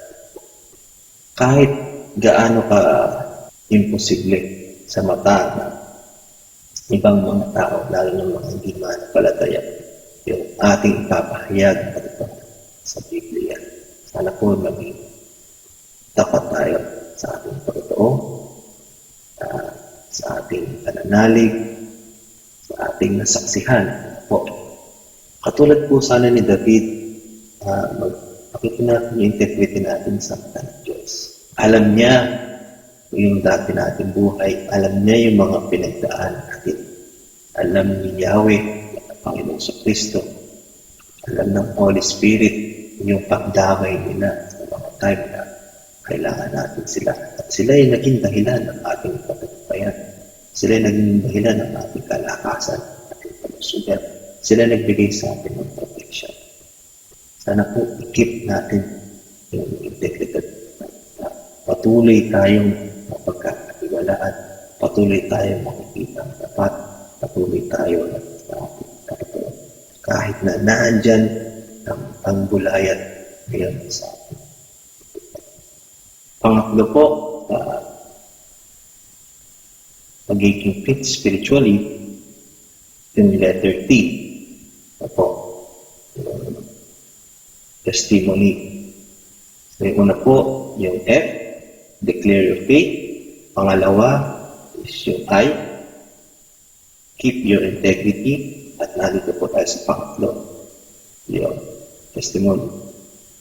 Kahit gaano ka imposible sa mata na ibang mga tao, lalo ng mga hindi manampalataya, yung ating ipapahayag sa Biblia. Sana po maging tapat tayo sa ating pagtotoo, sa ating pananalig, sa ating nasaksihan po. Katulad po sana ni David, magpakita natin yung integrity natin sa mata ng Diyos. Alam niya yung dati nating buhay. Alam niya yung mga pinagdaan natin. Alam ni Yahweh, ang Panginoon sa Kristo. Alam ng Holy Spirit yung pagdamay nila sa mga time na kailangan natin sila. At sila yung naging dahilan ng ating pagkakapayan. Sila yung naging dahilan ng ating kalakasan, ating pagsugat. Sila nagbigay sa atin ng protection. Sana po i-keep natin yung integrity. Patuloy tayong mapagkakatiwalaan. Patuloy tayong makikita ang dapat. Patuloy tayo sa ating kapatid. Kahit na naandyan ang Goliath ngayon sa atin. Pangatlo po, magiging fit spiritually, yung letter T. Ito, testimony. So, yung una po, yung F, declare your faith. Pangalawa is yung I, keep your integrity. At nandito po tayo sa pangatlo, yung testimony.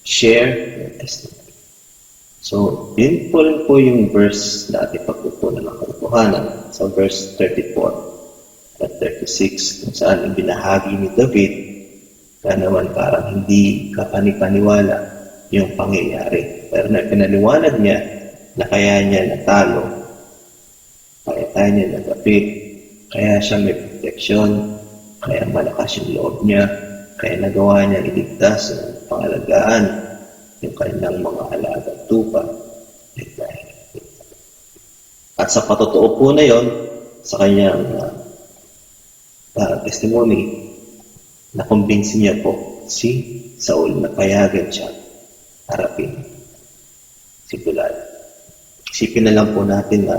Share your testimony. So, yun po rin po yung verse na ating pagkukunan ng katotohanan sa verse 34 at 36 kung saan ang binahagi ni David kaya naman parang hindi kapanipaniwala yung pangyayari. Pero na pinaliwanag niya na kaya niya natalo, kaya niya nagapit, kaya siya may protection, kaya malakas yung loob niya, kaya nagawa niya iligtas ang pangalagaan yung kanyang mga alagang tupa. At sa patotoo po na yon, sa kanyang testimony, nakumbinsin niya po si Saul na payagan siya harapin si Goliath. Isipin na lang po natin na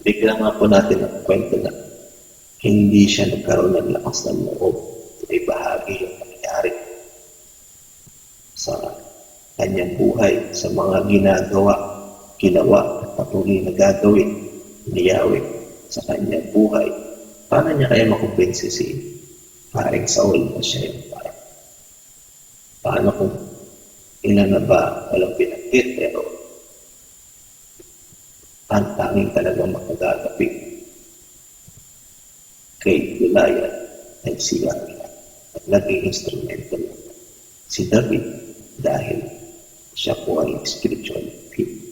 bigla nga po natin ang kwento na hindi siya nagkaroon ng lakas ng loob na ibahagi yung nangyari sa kanyang buhay, sa mga ginawa at patuloy na gagawin ni Yahweh sa kanyang buhay. Paano niya kaya makumbinsi si paring Saul na siya yung parang? Paano kung ilan na ba walang pinagkit pero ang tanging talagang makagagapit kay Goliath ay si Yahweh. At naging instrumental si David dahil siya po ay spiritual pag-ibig.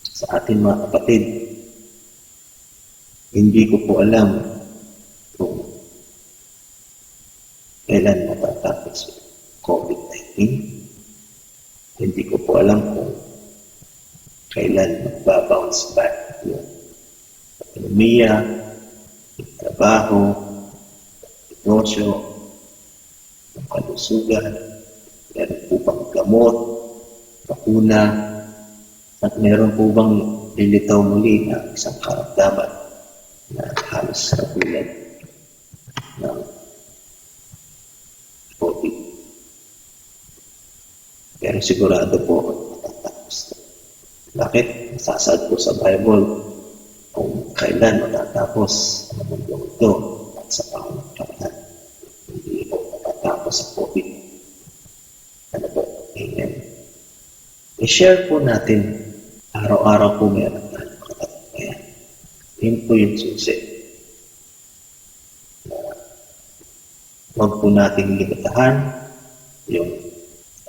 Sa ating mga kapatid, hindi ko po alam kung kailan matatapos yung COVID-19. Hindi ko po alam kung kailan magbabounce back yung ekonomiya, yung trabaho, negosyo, yung kalusugan, meron po bang gamot, bakuna, at meron po bang lilitaw muli na isang karamdaman na halos katulad ng COVID. Pero sigurado po matatapos na. Bakit? Nasasaad po sa Bible kung kailan matatapos ang mundong ito at sa panahon ng karamihan. Hindi po matatapos sa COVID. Ano po? Amen. I-share po natin araw-araw po meron tayo makatapayan. Yun po yung susi. Huwag po natin limitahan yung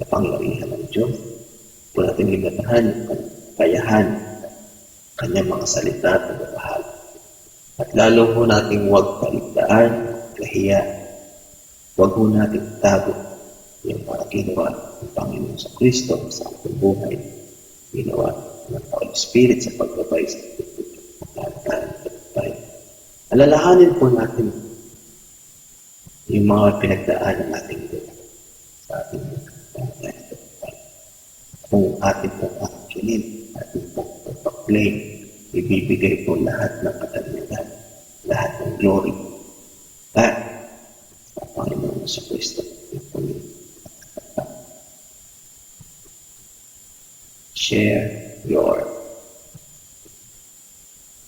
kapangyarihan ng Diyos. Huwag po natin limitahan yung kayahan ng kanyang mga salita at pagpapahal. At lalo po natin huwag kaligtaan, kahiya. Huwag po natin tago yung mga ginawa ng Panginoon sa Kristo sa ating buhay. Ginawa ng Holy Spirit sa pagbabay sa pagpapahal. Alalahanin po natin yung mga pinagdaanan natin dito sa ating pagpapahal. Kung ating pong actualin, ating pong pagpaplay, ibibigay po lahat ng katanyagan, lahat ng glory, at sa Panginoon sa Kristo. Share your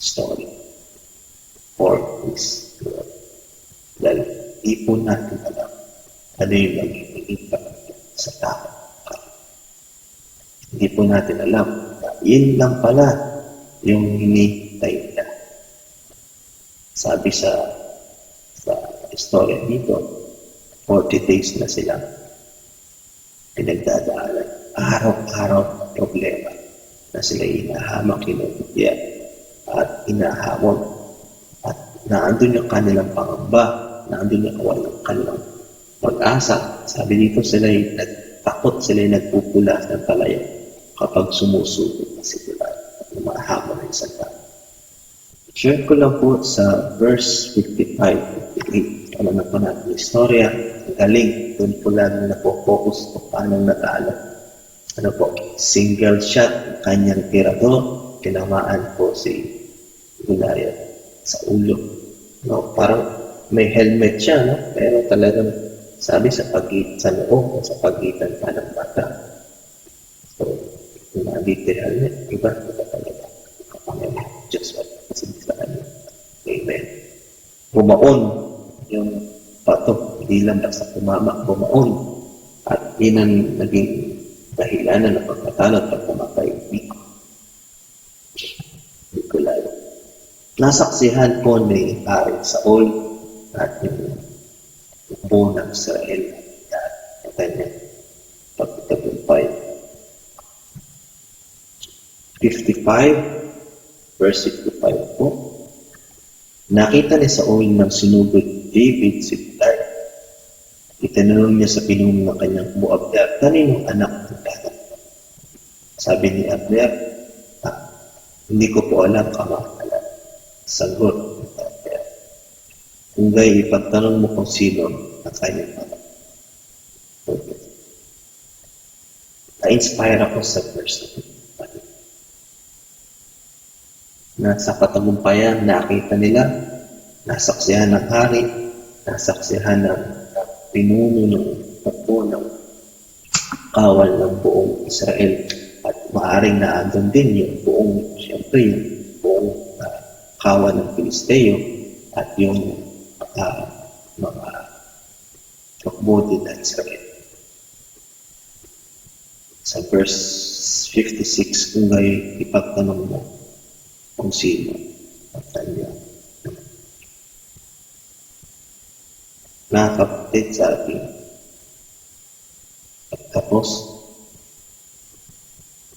story for this world. Dahil di po natin alam ano yung magiging impact sa tao. Hindi po natin alam na yun lang pala yung hinihintay na. Sabi sa istorya dito, 40 days na silang pinagdadaanan. Araw-araw na problema na sila inahamak, kinututya at inahamon. At naandun yung kanilang pangamba, naandun yung walang kanilang pag-asa. Sabi dito sila'y nagtakot, sila'y nagpupula ng palaya kapag sumusugot na sila at lumahamon ng isang tao. Share ko lang po sa verse 55-58. Alam na po natin yung istorya. Ang galing. Doon po lang napofocus kung paano natalo. Ano po? Single shot. Kanyang tirador. Tinamaan po si Goliath sa ulo. No? Parang may helmet siya, no? Pero talagang sabi sa pagitan sa loob, sa pagitan pa ng mata. So, kung nandito yung helmet, iba talaga. Kapangyarihan. Diyos wala. Sa kanya. Amen. Bumaon yung pato, hindi lang basta tumama, bumaon. At yun ang naging dahilanan ng pagkatalo at pagkamatay ni Goliath. Nasaksihan po ni Hari Saul at yung buo ng Israel at kanyang pagtagumpay. 55 verse 65 po. Nakita ni Saul ng sinugod David si Goliath. Itanong niya sa pinuno ng kanyang Abu Abner, kaninong anak ng Goliath? Sabi ni Abner, hindi ko po alam kamakala. Sagot ni Abner, kung gayon ipagtanong mo kung sino ang kanyang anak. Na-inspire ako sa verse na sa katagumpayan, nakita nila, nasaksihan ng hari, nasaksihan ng pinuno ng pagpo ng kawal ng buong Israel. At maaaring naandun din yung buong, siyempre yung buong kawal ng Pilisteo at yung mga tukbo din ng Israel. Sa verse 56, kung gayon ipagtanong mo kung sino at kanya. Nakakapatid sa ating pagtapos,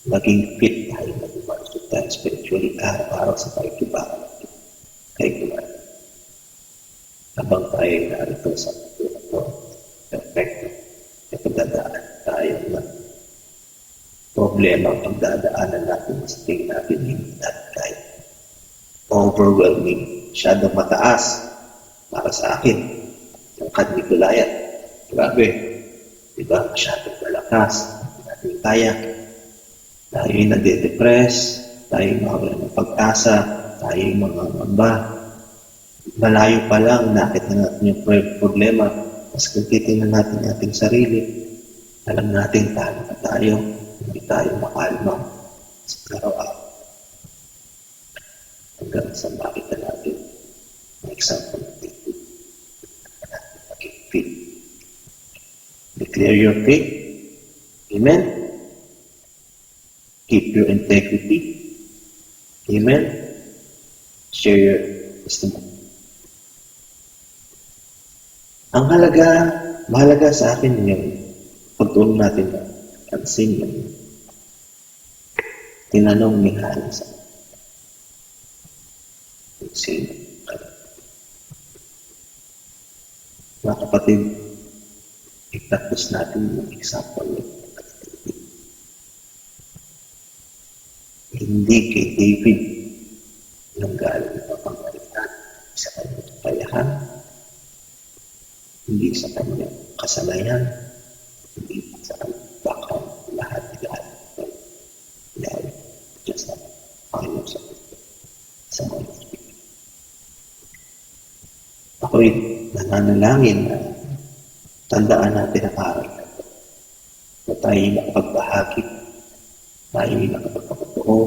maging fit tayo, maging malusog tayo spiritually araw-araw sa pakikibangan natin kay Tuhan. Habang tayo narito sa mundo na ito, perfecto, ay pagdadaan tayo ng problema ang pagdadaanan natin sa tingin natin hindi natin kaya. Overwhelming, masyadong mataas para sa akin. Yung ni Goliath, grabe, diba? Masyadong malakas, hindi natin kaya. Tayo yung nade-depress, tayo yung mga ng pag-asa, tayo yung mga mamba. Malayo pa lang, nakita natin yung problema. Mas kung titingnan natin yung ating sarili, alam natin talo na tayo, hindi tayo makalma sa araw-araw. Hanggang sa makita natin ang example natin natin maging fit. Declare your faith. Amen? Keep your integrity. Amen? Share your testimony. Ang mahalaga sa akin yung pagtulong natin na pansin yung tinanong ni Hannah sa sino ka. Mga kapatid, i-practice natin yung example ng hindi kay David nang galing na pangalitan sa kanyang kakayahan, hindi sa kanyang kasalayan, hindi sa kanyang background, lahat galing Yahweh, just like Panginoon sa mga Spirit. Ako'y nananalangin na tandaan natin ang aral na ito, na tayo nakapagbahagi, tayo nakapagpapatuo,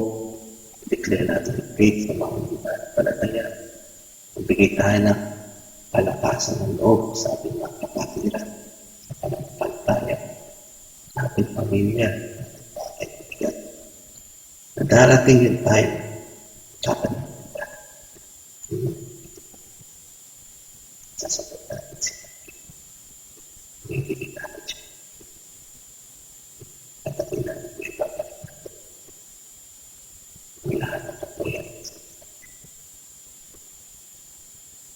declare natin yung faith sa mga hindi palataya, magbigay tayo ng palakasan ng loob sa ating mga kapatiran, sa panampalataya, sa ating pamilya, sa ating bigat. Na darating yung time, kapan natin sasagot natin sila. Hihigit natin siya. At atin natin po ibabalik natin. Ang lahat ng kapuyan.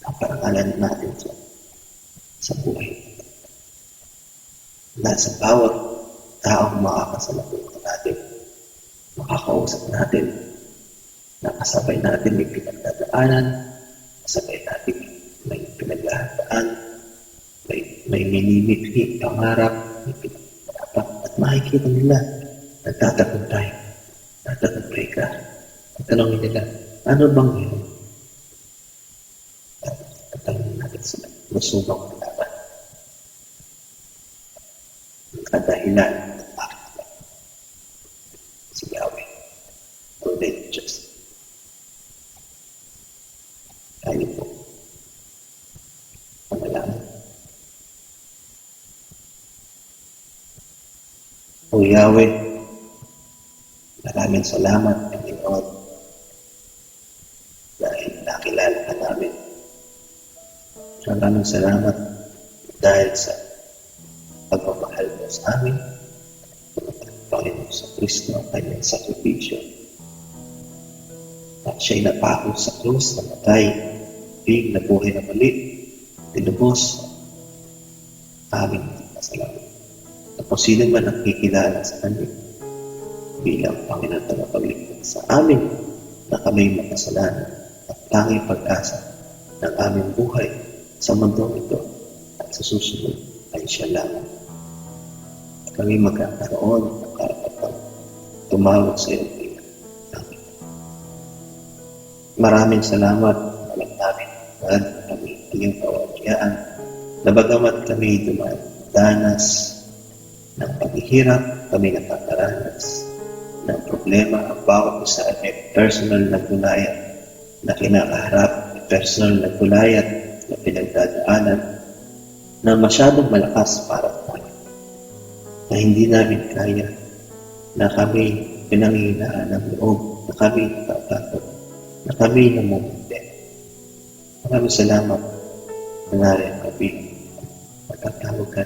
Ang parangalan natin siya sa buhay. Nasa bawat taong makakasalamuhan natin, makakausap natin, nakasabay natin may pinagdadaanan, kasabay natin may pinaghahandaan, may minimithi, pangarap, may pinagdarapat, at makikita nila, nagtatagumpay, nagtatagumpay ka. At tanongin nila, ano bang yun? At tanongin natin sila, masubang malaban. Ang kadahilan at bakit ba? Si Yahweh, already just. Tayo po. Panalangin. O Yahweh, maraming salamat, Panginoon, dahil nakilala ka namin. Maraming salamat dahil sa pagmamahal mo sa amin, Panginoon sa Kristo ang kanyang sakripisyo. At siya'y napako sa krus, namatay, big na buhay na muli, tinubos aming masalamat. Tapos sino man ang kikilala sa kanya bilang Panginoon tagapagligtas sa amin na kami makasalanan at tanging pag-asa ng aming buhay sa mundong ito at sa susunod ay siya lamang. Kami magkakaroon ng karapatang tumawag sa iyo bilang namin. Maraming salamat, alam namin at kami iyong kawagyaan na bagamat kami dumadanas ng paghihirap, kami nakakaranas ng problema. Ang bawat isa ay may personal na gulayan na kinakaharap, may personal na gulayan na pinagdadaanan na masyadong malakas para tayo, na hindi namin kaya, na kami pinanghihinaan ng loob, na kami natatakot, na kami namumundi. Maraming salamat na narin kami magkatawag ka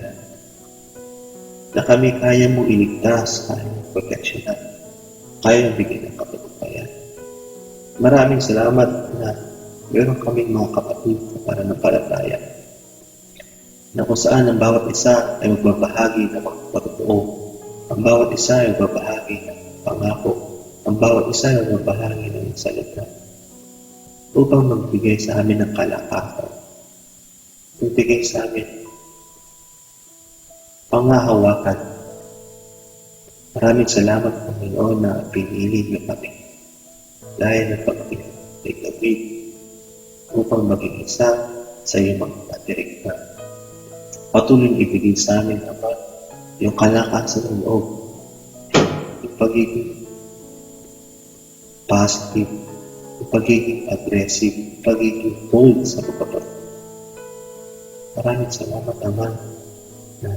na kami kaya mo iligtas, kaya mo proteksyonan, kayang bigyan ng kapatawaran. Maraming salamat na meron kaming mga kapatid na pananampalataya na kung saan ang bawat isa ay magbabahagi ng mga patotoo, ang bawat isa ay magbabahagi ng pangako, ang bawat isa ay magbabahagi ng salita upang magbigay sa amin ng kalakasan, magbigay sa amin pangahawakan. Maraming salamat, Panginoon, na pinili niyo kami dahil na pagpili kami upang maging isa sa iyong mga direkta. Patuloy ibigay sa amin, Ama, yung kalakasan ng loob, yung pagiging positive, yung pagiging aggressive, yung pagiging bold sa pagpapalit. Maraming salamat, Ama, na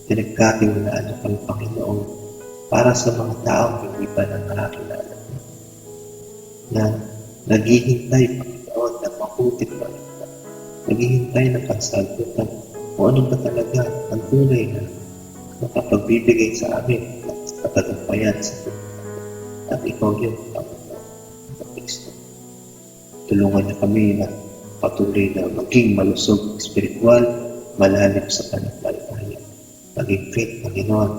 pinagkatiwalaan niyo kami, Panginoon, para sa mga taong hindi pa nakakilala niyo, na naghihintay, Panginoon, ng mabuting balita, naghihintay ng kasagutan kung ano ba talaga ang tunay na makapagbibigay sa amin ng katagumpayan sa buhay. At ikaw yun, Panginoon, ng Kristo. Tulungan niyo kami na patuloy na maging malusog espiritual, malalim sa pananampalataya. Maging faith, Panginoon,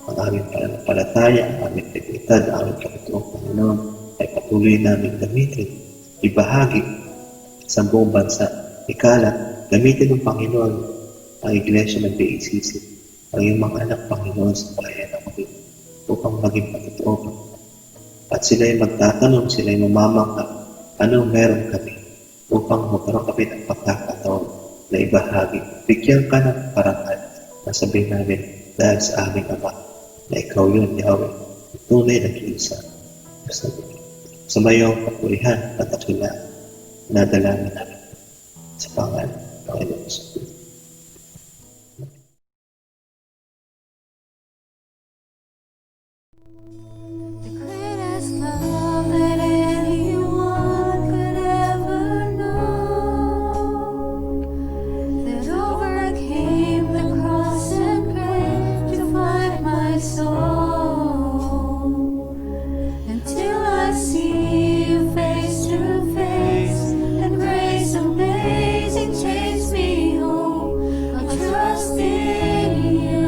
ang aming pananampalataya, ang aming integridad, ang aming kapitong, Panginoon, ay patuloy namin gamitin, ibahagi sa buong bansa. Ikalat, gamitin ng Panginoon ang Iglesia ng DACC, ang iyong mga anak, Panginoon, sa bayan ng Maging, upang maging patotoo. At sila ay magtatanong, sila ay mamamangha, anong meron kami, upang magkaroon kami ng pagkakataon na ibahagi. Bigyan ka ng parangal na sabihin namin dahil sa aming Ama, na ikaw yun, Yahweh, tunay na kiisa. Sa mayong kapulihan at kakilaan, nadalangin namin sa pangalan ng Panginoon Hesus. The greatest love that anyone could ever know, that overcame the cross and grave to find my soul, until I see you face to face, and grace amazing takes me home. I'll trust in you.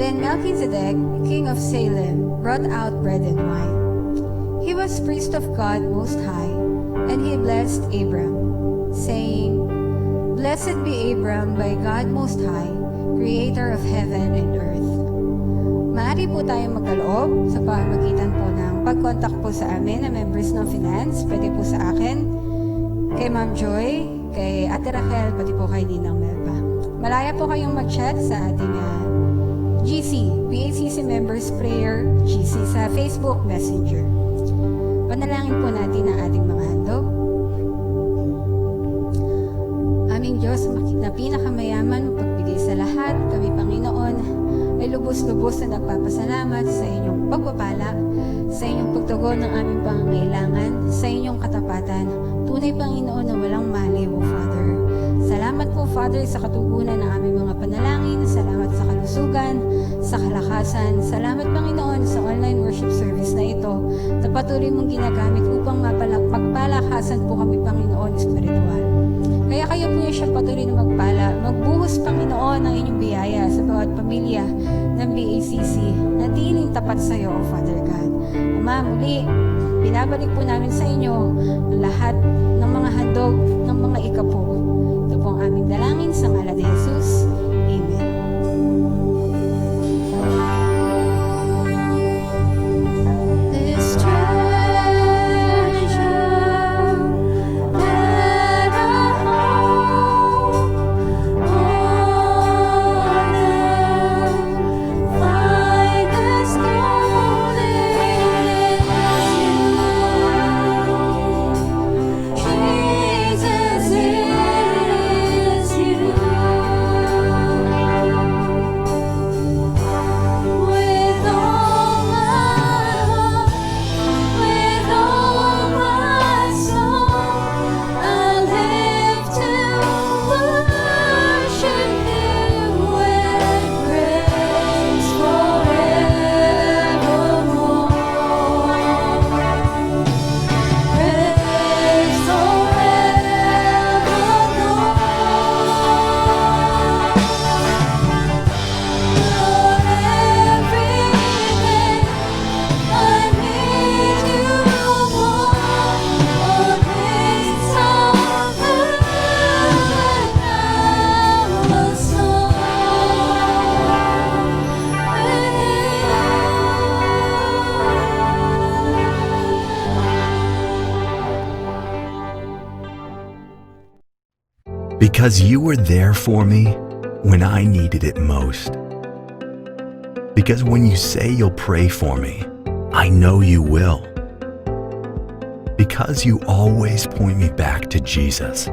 Then Melchizedek, king of Salem, brought out bread and wine. He was priest of God Most High, and he blessed Abram, saying, Blessed be Abram by God Most High, creator of heaven and earth. Maaari po tayong magkaloob sa pamamagitan po ng pag-contact po sa amin na members ng finance. Pwede po sa akin, kay Ma'am Joy, kay Ate Raquel, pati po kay Ninang Melba. Malaya po kayong mag-chat sa ating GC, PACC Members Prayer, GC sa Facebook Messenger. Panalangin po natin ang ating mga handog. Aming Diyos na pinakamayaman, pagbigay sa lahat, kami Panginoon, ay lubos-lubos na nagpapasalamat sa inyong pagpapala, sa inyong pagtugon ng aming pangangailangan, sa inyong katapatan. Tunay Panginoon na walang mali, O Father. Salamat po, Father, sa katugunan ng aming mga panalangin. Salamat sa kalusugan, sa kalakasan. Salamat, Panginoon, sa online worship service na ito na patuloy mong ginagamit upang magpalakasan po kami, Panginoon, espiritual. Kaya kayo po siya patuloy na magpala. Magbuhos, Panginoon, ng inyong biyaya sa bawat pamilya ng BACC na tiling tapat sa iyo, O Father God. Ama, muli, binabalik po namin sa inyo ang lahat ng mga handog ng mga ikapo. Ito po ang aming dalangin sa ngalan ni Jesus. Amen. This treasure that I hold on finest gold is you. Jesus is you. With all my heart, with all my soul, I live to worship you with praise forevermore. Praise Because you were there for me when I needed it most. Because when you say you'll pray for me, I know you will. Because you always point me back to Jesus.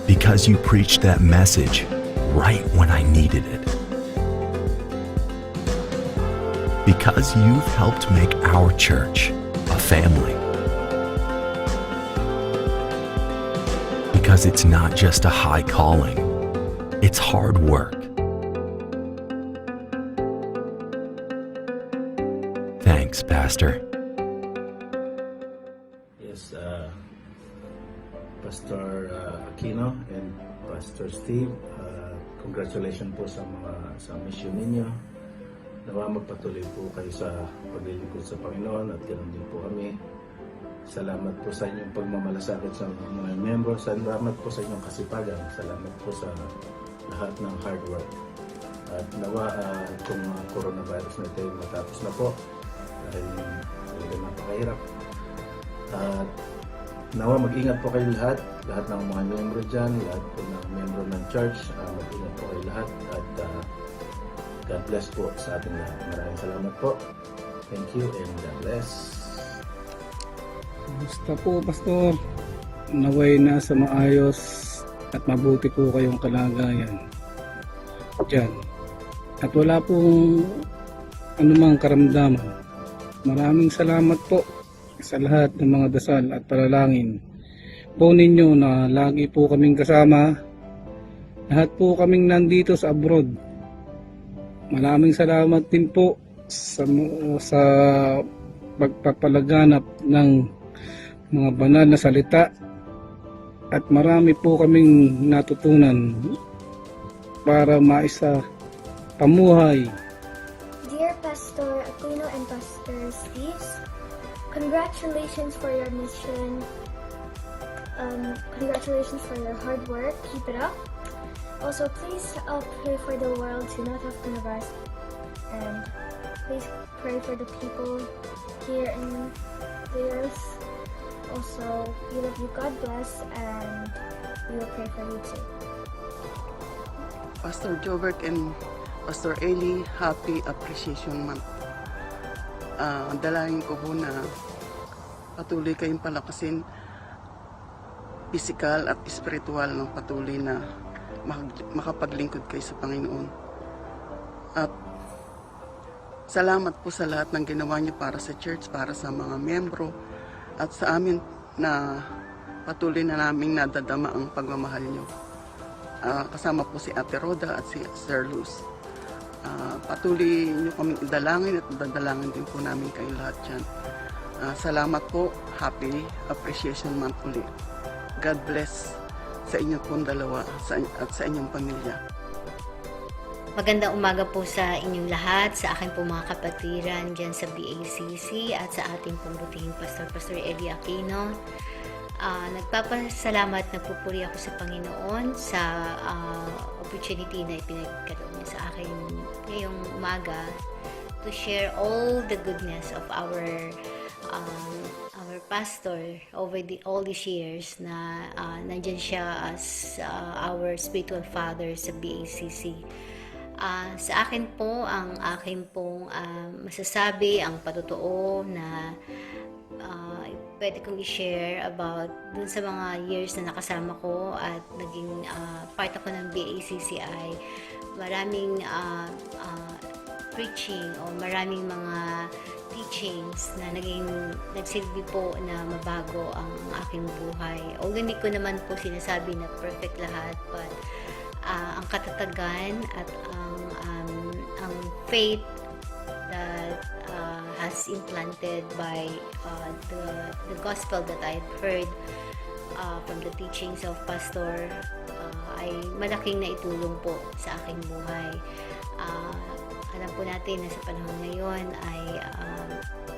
Because you preached that message right when I needed it. Because you've helped make our church a family. Because it's not just a high calling, it's hard work. Thanks, Pastor. Yes, Pastor Aquino and Pastor Steve, congratulations po sa mission ninyo. Nawa magpatuloy po kayo sa paglilingkod sa Panginoon at ganoon din po kami. Salamat po sa inyong pagmamalasakit sa mga membro. Salamat po sa inyong kasipagan. Salamat po sa lahat ng hard work. At nawa kung coronavirus na ito matapos na po dahil talagang napakahirap. At nawa mag-ingat po kayo lahat ng mga membro dyan, lahat po ng membro ng church, mag-ingat po kayo lahat at God bless po sa ating lahat. Maraming salamat po. Thank you and God bless. Basta po, Pastor, naway na sa maayos at mabuti po kayong kalagayan dyan. At wala pong anumang karamdaman. Maraming salamat po sa lahat ng mga dasal at panalangin po ninyo na lagi po kaming kasama. Lahat po kaming nandito sa abroad. Maraming salamat din po sa pagpapalaganap ng mga banal na salita at marami po kaming natutunan para maisa pamuhay. Dear Pastor Aquino and Pastor Steve, congratulations for your mission. Congratulations for your hard work. Keep it up. Also, please pray for the world to not have coronavirus, and please pray for the people here in the earth. Also, we love you. God bless, and we will pray for you too. Pastor Jobert and Pastor Eli, Happy Appreciation Month. Dalangin ko po na patuloy kayong palakasin physical at spiritual ng patuloy na makapaglingkod kayo sa Panginoon. At salamat po sa lahat ng ginawa niyo para sa church, para sa mga miyembro, at sa amin na patuloy na naming nadadama ang pagmamahal niyo. Kasama po si Ate Roda at si Sir Luz. Patuloy niyo kaming dalangin at dadalangin din po namin kayo lahat dyan. Salamat po. Happy Appreciation Month ulit. God bless sa inyong pong dalawa at sa inyong pamilya. Magandang umaga po sa inyong lahat, sa aking pong mga kapatiran dyan sa BACC at sa ating pong butihing Pastor Eli Aquino. Nagpapasalamat, nagpupuri ako sa Panginoon sa opportunity na ipinagkaroon niya sa akin ngayong umaga to share all the goodness of our pastor over all these years na nandyan siya as our spiritual father sa BACC. Sa akin po, ang akin pong masasabi, ang patotoo na pwede kong i-share about dun sa mga years na nakasama ko at naging part ako ng BACC ay maraming preaching o maraming mga teachings na nagsilbi po na mabago ang aking buhay. Although hindi ko naman po sinasabi na perfect lahat, but ang katatagan at ang faith that has implanted by the gospel that I've heard from the teachings of Pastor ay malaking naitulong po sa aking buhay. Alam po natin na sa panahon ngayon ay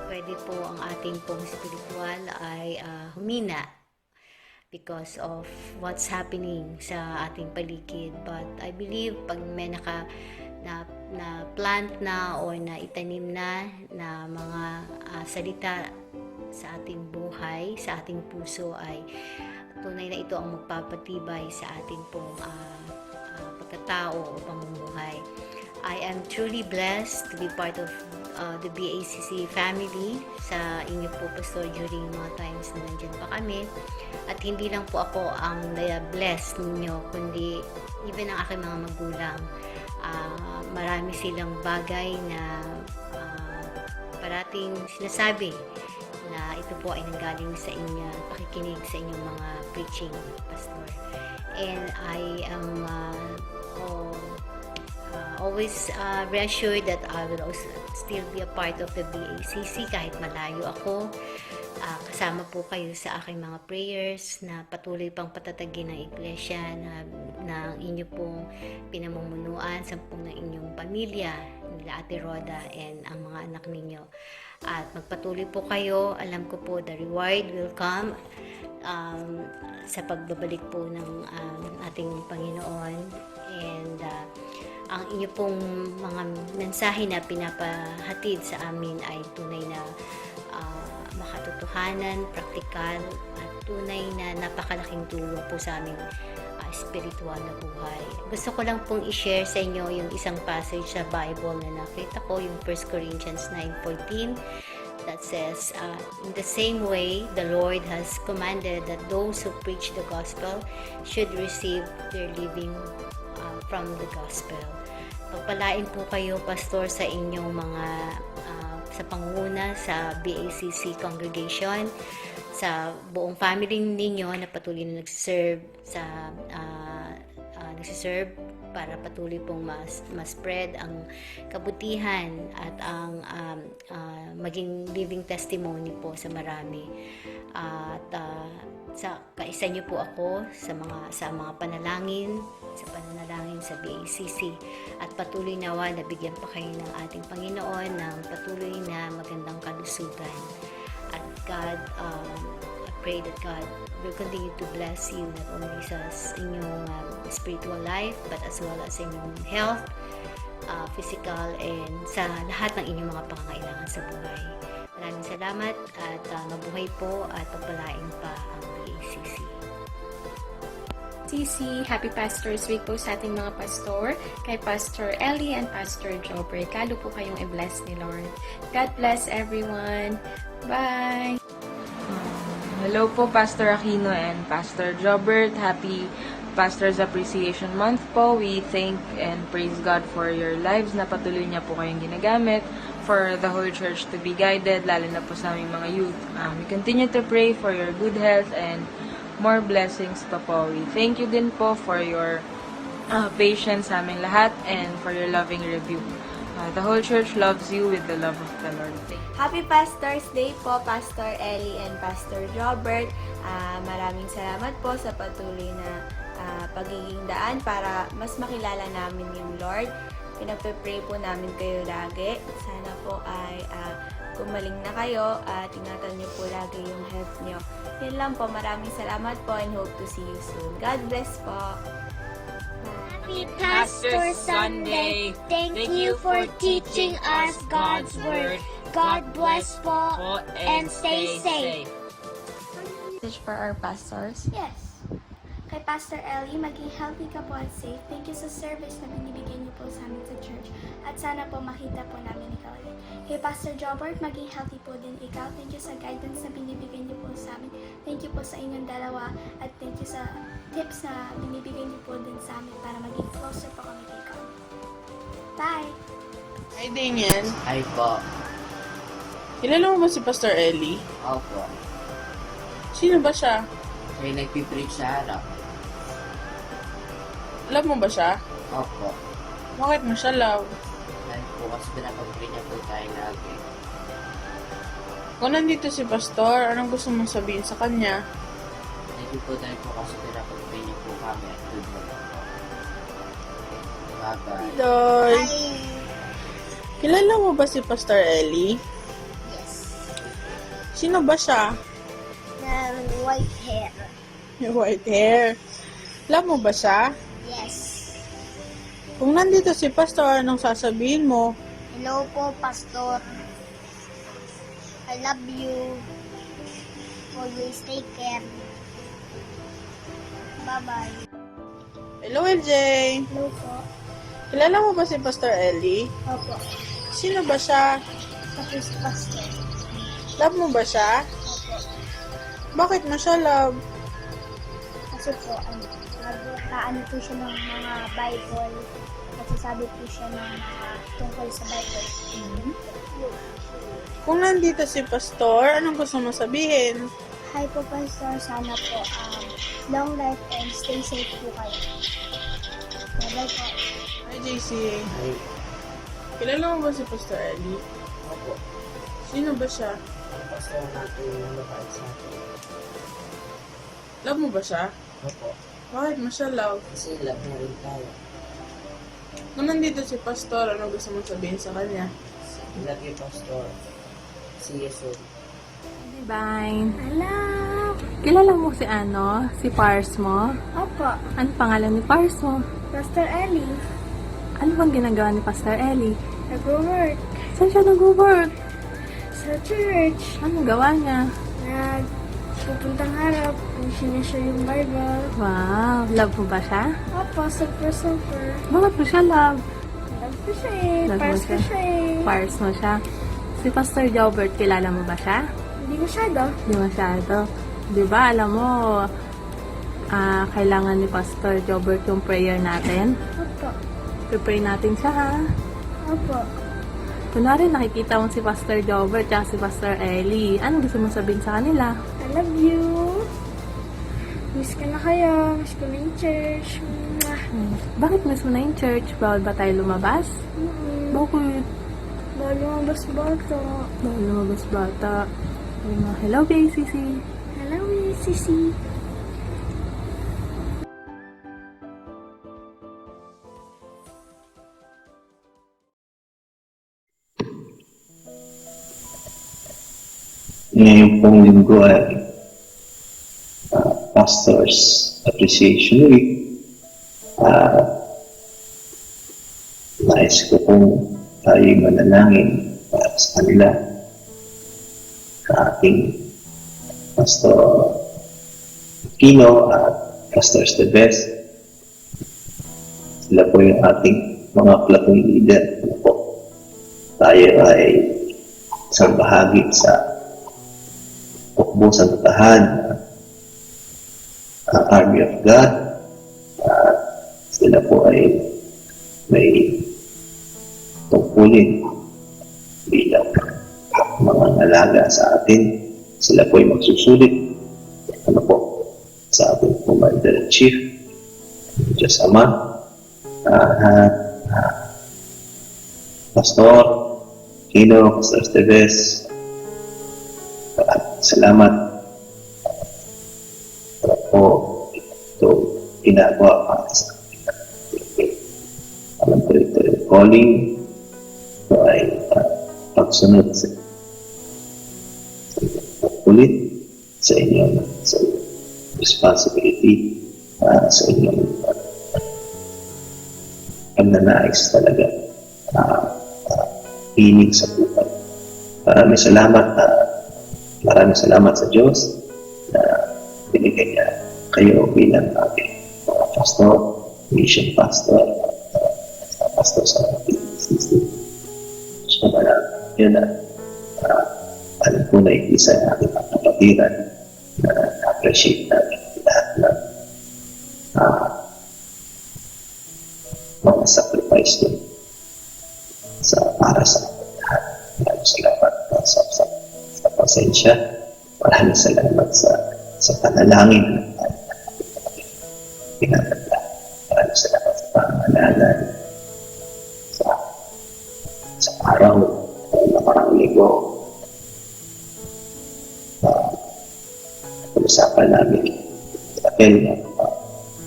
pwede po ang ating pong spiritual ay humina because of what's happening sa ating paligid. But I believe pag may na plant na o na itanim na mga salita sa ating buhay, sa ating puso, ay tunay na ito ang magpapatibay sa ating pong pagkatao o pamumuhay. I am truly blessed to be part of the BACC family sa inyo po, Pastor, during mga times na nandyan pa kami. At hindi lang po ako ang blessed ninyo, kundi even ang aking mga magulang. Marami silang bagay na parating sinasabi na ito po ay nanggaling sa inyo, pakikinig sa inyong mga preaching, Pastor. And I am always reassured that I will also still be a part of the BACC kahit malayo ako. Kasama po kayo sa aking mga prayers na patuloy pang patatagin ng iglesia na inyo pong pinamumunuan sa ng inyong pamilya, nila Ate Roda and ang mga anak ninyo. At magpatuloy po kayo. Alam ko po the reward will come sa pagbabalik po ng ating Panginoon. And ang inyo pong mga mensahe na pinapahatid sa amin ay tunay na makatotohanan, praktikal, at tunay na napakalaking tulong po sa aming spiritual na buhay. Gusto ko lang pong i-share sa inyo yung isang passage sa Bible na nakita ko, yung 1 Corinthians 9:14, that says, in the same way, the Lord has commanded that those who preach the gospel should receive their living from the gospel. Pagpalain po kayo, Pastor, sa inyong mga sa panguna sa BACC congregation, sa buong family ninyo na patuloy na nagsiserve para patuloy pong mas-spread ang kabutihan at ang maging living testimony po sa marami. At sa kaisa niyo po ako sa mga panalangin, sa pananalangin sa BACC, at patuloy nawa na bigyan pa kayo ng ating Panginoon ng patuloy na magandang kalusugan. At God, I pray that God will continue to bless you not only sa inyong spiritual life but as well as sa inyong health, physical, and sa lahat ng inyong mga pangangailangan sa buhay. Maraming salamat at mabuhay po at pagpalain pa ang BACC. CC, Happy Pastors Week po sa ating mga pastor, kay Pastor Ellie and Pastor Jobert. Lalo po kayong i-bless ni Lord. God bless everyone. Bye! Hello po, Pastor Aquino and Pastor Jobert. Happy Pastor's Appreciation Month po. We thank and praise God for your lives na patuloy niya po kayong ginagamit for the whole church to be guided, lalo na po sa aming mga youth. We continue to pray for your good health and more blessings pa po. We thank you din po for your patience sa aming lahat and for your loving review. The whole church loves you with the love of the Lord. Thank you. Happy Pastors Day po, Pastor Ellie and Pastor Robert. Maraming salamat po sa patuloy na pagiging daan para mas makilala namin yung Lord. Pinapipray po namin kayo lagi. Sana po ay gumaling na kayo at ingatan niyo po lagi yung health niyo. Yan lang po. Maraming salamat po and hope to see you soon. God bless po. Happy Pastor Sunday. Thank you for teaching us God's Word. God bless po and stay safe. Message for our pastors. Yes. Kay Pastor Ellie, maging healthy ka po at safe. Thank you sa service na binibigyan niyo po sa amin sa church. At sana po makita po namin ikaw ulit. Kay Pastor Jobert, maging healthy po din ikaw. Thank you sa guidance na binibigyan niyo po sa amin. Thank you po sa inyong dalawa. At thank you sa tips na binibigyan niyo po din sa amin para maging closer po kami kay ikaw. Bye! Hi, Damien. Hi po. Kilala mo ba si Pastor Ellie? Opo. Sino ba siya? Siya yung nagpipreach sa harap. Love mo ba siya? Opo. Bakit mo siya love? Dahil po kasi pinapag-pray niya po tayo lagi. Kung nandito si Pastor, anong gusto mong sabihin sa kanya? Thank you po dahil po kasi pinapag-pray niya po kami at good luck po. Bye-bye. Doy. Kilala mo ba si Pastor Ellie? Yes. Sino ba siya? White hair. Yung white hair. Love mo ba siya? Yes. Kung nandito si Pastor, anong sasabihin mo? Hello po, Pastor. I love you. Always take care. Bye-bye. Hello, LJ. Hello po. Kilala mo ba si Pastor Ellie? Opo. Sino ba siya? Tapos Pastor. Love mo ba siya? Opo. Bakit mo siya love? Kasi po, nag-ano po siya ng mga Bible. Nagsasabi po siya ng mga tungkol sa Bible. Kung nandito si Pastor, anong gusto mo sabihin? Hi po, Pastor. Sana po long life and stay safe po kayo. Bye-bye po. Hi, JC. Hi. Kilala mo ba si Pastor Ellie? Opo. Sino ba siya? Ang pastor natin yung mabait sa atin. Love mo ba siya? Opo. Bakit mo siya love? Kasi love na rin tayo. Kung nandito si Pastor, anong gusto mo sabihin sa kanya? Love you, Pastor. See you soon. Divine. Hello! Kilala mo si si Pars mo? Opo. Ano pangalan ni Pars mo? Pastor Ellie. Ano bang ginagawa ni Pastor Ellie? Nag-work Saan siya nag-work? sa church. Anong gawa niya? Pupuntang harap. Sinishare yung Bible. Wow, love mo ba siya? Opo, super. Bakit mo siya love? Love ko siya eh. Love mo Pars ko siya. siya eh. Pars mo siya. Si Pastor Jobert, kilala mo ba siya? Hindi masyado. Hindi masyado. Di ba, alam mo, kailangan ni Pastor Jobert yung prayer natin. Opo. Pray natin siya, ha? Opo. Kunwari, nakikita mo si Pastor Jobert at si Pastor Ellie. Ano gusto mo sabihin sa kanila? I love you. Miss ka na kayo. Miss ko na yung church. Mwah. Bakit miss mo na yung church? Bawal ba tayo lumabas? Bakit? Bawal lumabas bata. Bawal lumabas bata. Hello, BCC. Hello, Sissy. Ngayon pong linggo ay Pastors Appreciation Week. Nais ko pong tayo manalangin para sa kanila. Sa ating Pastor Aquino at Pastor Esteves. Sila po yung ating mga platoon leader. Tayo ay isang bahagi sa Pukbo Santahan, Army of God. Sila po ay may tungkulin bilang mga nalaga sa atin. Sila po ay magsusulit sa ating Commander-in-Chief, Diyos Ama, Pastor Kino, Pastor Esteves. Salamat po ito ginagawa para sa alam ko ito yung calling. Ito ay pagsunod sa ulit sa inyong responsibility, sa inyong pagnanais talaga hiling sa buhay. Maraming salamat sa Diyos na binigay niya kayo bilang ating mga pastor, mission pastor, pastor sa PCC. So, yun na, alam ko na isa ng ating kapatiran na appreciate natin lahat ng mga sacrifice nyo para sa lahat. Maraming salamat sa pasensya. Maraming salamat sa panalangin na pinaganda. Maraming salamat sa pangalanan sa araw na parang linggo. Pag-usapan namin dahil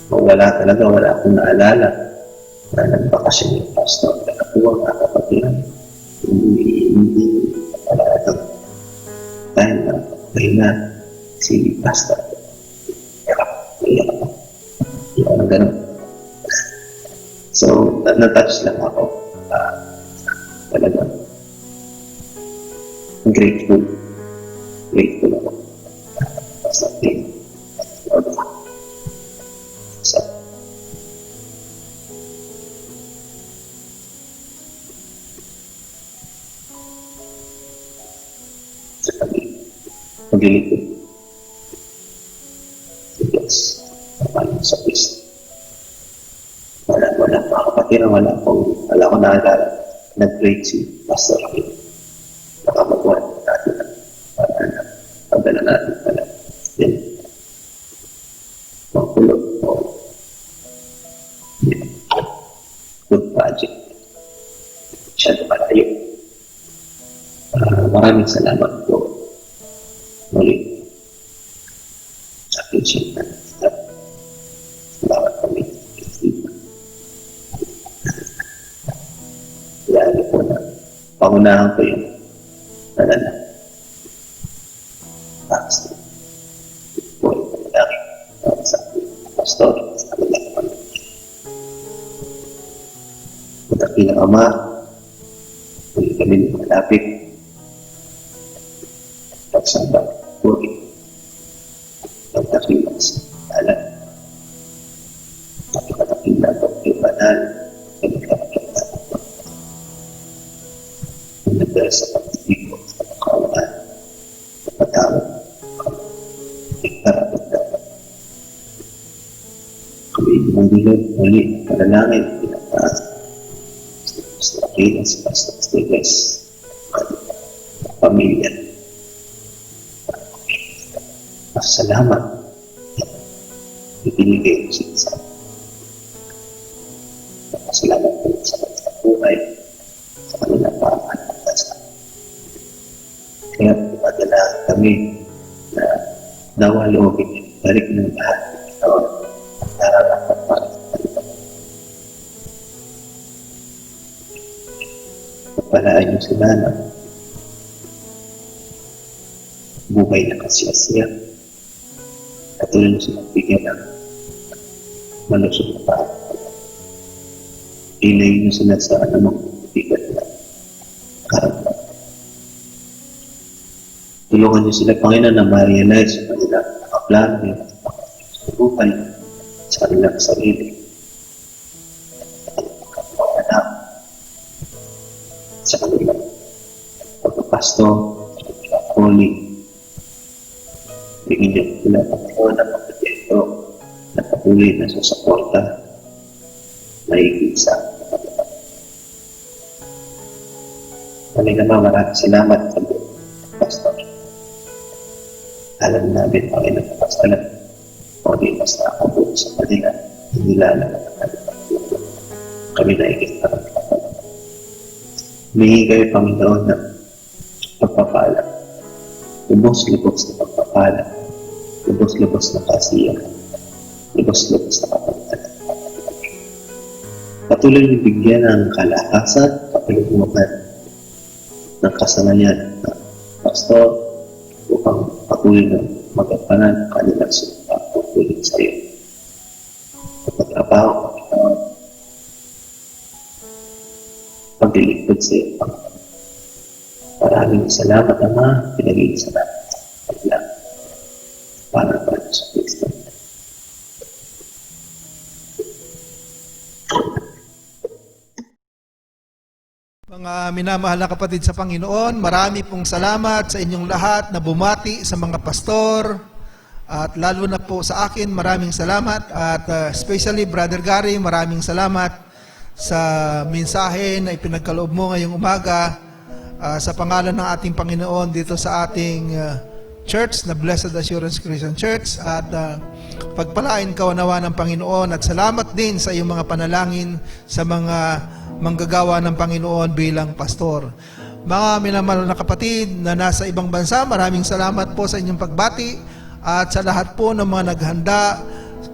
wala akong naalala na nagbakasyon yung pastor na ako ang nakapatiran. Hindi talagang dahil na na si pastor. Yung ganun. So, natouch lang ako. Talagang grateful ako sa ating Lord. So, sa paglilipod sa Diyos, napaling sa Kristo. Wala pa kapatid, wala akong naalala. Nag-pray si Pastor Aquino. Nakapagawa natin padala natin pala. Then, magpulot o good project. Siya na malayo. Maraming salamat po muli sa aking siya. Salamat kami. Lalo po na pangunahan ko yung nalala. Tapos po yung panalaki sa pastor sa kanila naman. At ang pinakama, hindi kami malapit. Pagsambang puri. Pagdakilang sa alam. Pagkakakilang ko yung banal. Pagkakakilang ko. Nagdala sa pagtitipo sa pagkawaan. Patawag. Ikarapat-dapat. Kami mundilog muli panalangin. Pinataas. Pastor Aquino, si Pastor Esteves. Pamilya. Salamat. Ibinigay ko sa buhay sa kanilang pangalasan. Kaya pumadala kami na nawa loobin yung balik ng lahat ng Panginoon ang nararapat para sa kanilang. Pagpalaan niyo sila ng buhay na kasiyasiya. Patuloy niyo silang bigyan ng malusog na paan. Ilay niyo sila sa anumang bigat na karamdaman. Tulungan niyo sila, Panginoon, na ma-realize sa kanilang nakaplano sa buhay, sa kanilang sarili, sa kanilang kapwa anak, sa kanilang pagpapasto, sa kanilang calling. Bigyan niyo sila, Panginoon, na pagkatito na patuloy na susuporta na ikisa. Maraming salamat sa Pastor. Alam namin, Panginoon, pasalan o di basta ako sa kanila, hindi lang kami na ikita ng kapatid. Humingi kayo, Panginoon, ng pagpapala. Lubos-lubos na pagpapala. Lubos-lubos na kasiyahan. Lubos-lubos na kapagdanan. Patuloy niyo bigyan ng kalakasan, kapalimutan ng kasanayan ng pastor upang patuloy na magampanan ang kanilang sumpa patuloy sa iyo. Pagtrabaho, Panginoon, paglilingkod sa iyo, Panginoon. Maraming salamat, Ama, pinag-iisa namin sa kanila para sa Kristo. Mga minamahal na kapatid sa Panginoon, marami pong salamat sa inyong lahat na bumati sa mga pastor at lalo na po sa akin, maraming salamat at especially Brother Gary, maraming salamat sa mensahe na ipinagkaloob mo ngayong umaga sa pangalan ng ating Panginoon dito sa ating church na Blessed Assurance Christian Church at pagpalain kawa-nawa ng Panginoon at salamat din sa iyong mga panalangin sa mga manggagawa ng Panginoon bilang pastor. Mga minamahal na kapatid na nasa ibang bansa, maraming salamat po sa inyong pagbati at sa lahat po ng mga naghanda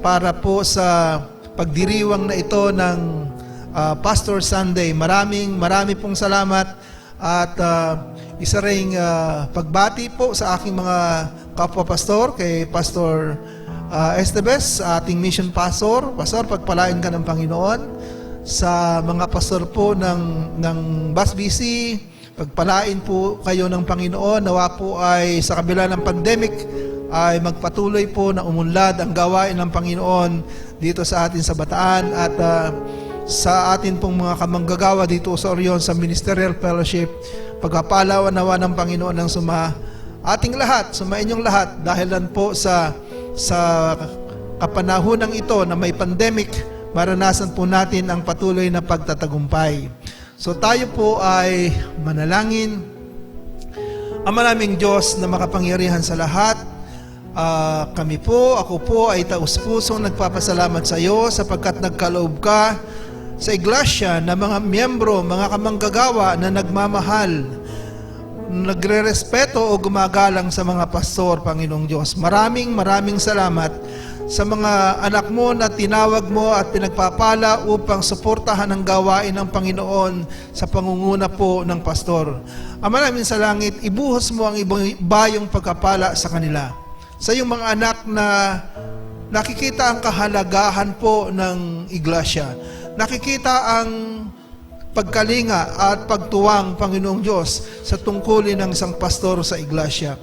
para po sa pagdiriwang na ito ng Pastor Sunday. Marami pong salamat at isa ring pagbati po sa aking mga kapwa-pastor, kay Pastor Estebes, ating mission pastor. Pastor, pagpalain ka ng Panginoon. Sa mga pastor po ng BASBC, pagpalain po kayo ng Panginoon. Nawa po ay sa kabila ng pandemic ay magpatuloy po na umunlad ang gawain ng Panginoon dito sa atin sa Bataan at sa atin pong mga kamanggagawa dito sa Orion sa Ministerial Fellowship. Pagpapalawan nawa ng Panginoon ng ating lahat, inyong lahat, dahilan po sa kapanahonang ito na may pandemic, maranasan po natin ang patuloy na pagtatagumpay. So tayo po ay manalangin. Ama naming Diyos na makapangyarihan sa lahat, ako po ay taus-pusong nagpapasalamat sa iyo sapagkat nagkaloob ka sa iglesia na mga miyembro, mga kamanggagawa na nagmamahal, nagre-respeto o gumagalang sa mga pastor, Panginoong Diyos. Maraming salamat sa mga anak mo na tinawag mo at pinagpapala upang suportahan ang gawain ng Panginoon sa pangunguna po ng pastor. Ama namin sa langit, ibuhos mo ang bayong pagkapala sa kanila. Sa iyong mga anak na nakikita ang kahalagahan po ng iglesia, nakikita ang pagkalinga at pagtuwang, Panginoong Diyos, sa tungkulin ng isang pastor sa iglesia.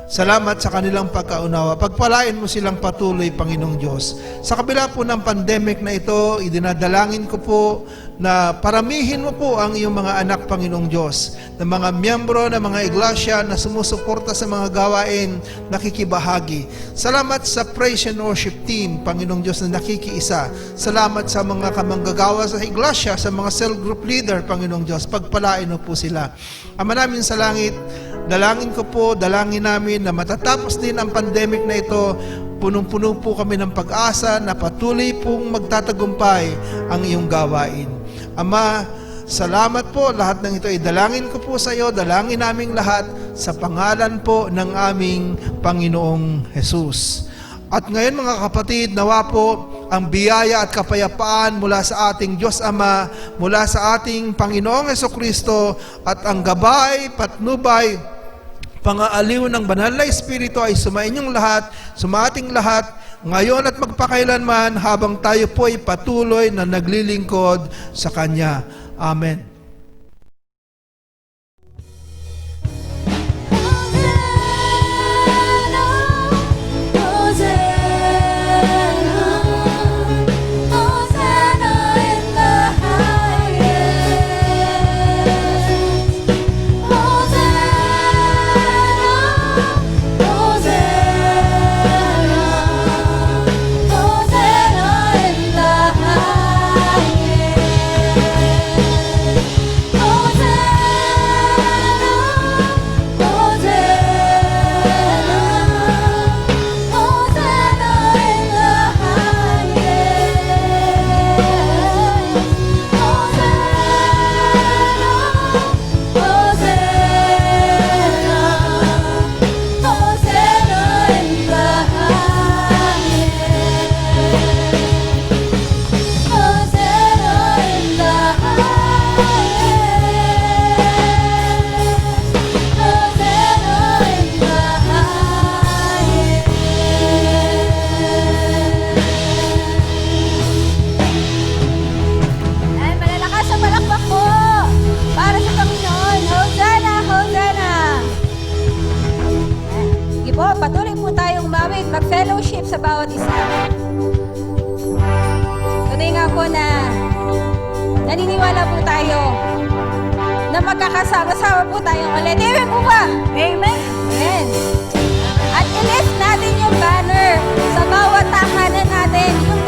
Salamat sa kanilang pagkaunawa. Pagpalain mo silang patuloy, Panginoong Diyos. Sa kabila po ng pandemic na ito, idinadalangin ko po na paramihin mo po ang iyong mga anak, Panginoong Diyos, na mga miyembro ng mga iglesia na sumusuporta sa mga gawain, nakikibahagi. Salamat sa Praise and Worship Team, Panginoong Diyos, na nakikiisa. Salamat sa mga kamanggagawa sa iglesia, sa mga cell group leader, Panginoong Diyos. Pagpalain mo po sila. Ama namin sa langit, dalangin namin na matatapos din ang pandemic na ito, punong-puno po kami ng pag-asa na patuloy pong magtatagumpay ang iyong gawain. Ama, Salamat po, lahat ng ito ay dalangin ko po sa iyo, dalangin naming lahat sa pangalan po ng aming Panginoong Jesus. At ngayon mga kapatid, nawa po ang biyaya at kapayapaan mula sa ating Diyos Ama, mula sa ating Panginoong Hesukristo, at ang gabay, patnubay, pangaaliw ng banal na Espiritu ay sumainyong lahat, sumating lahat, ngayon at magpakailanman, habang tayo po ay patuloy na naglilingkod sa Kanya. Amen. Patuloy po tayong umawit, mag-fellowship sa bawat isa. Tunay nga po na naniniwala po tayo na magkakasama-sama po tayong ulit. Amen po ba? Amen. Amen. At i-lift natin yung banner sa bawat tahanan natin, yung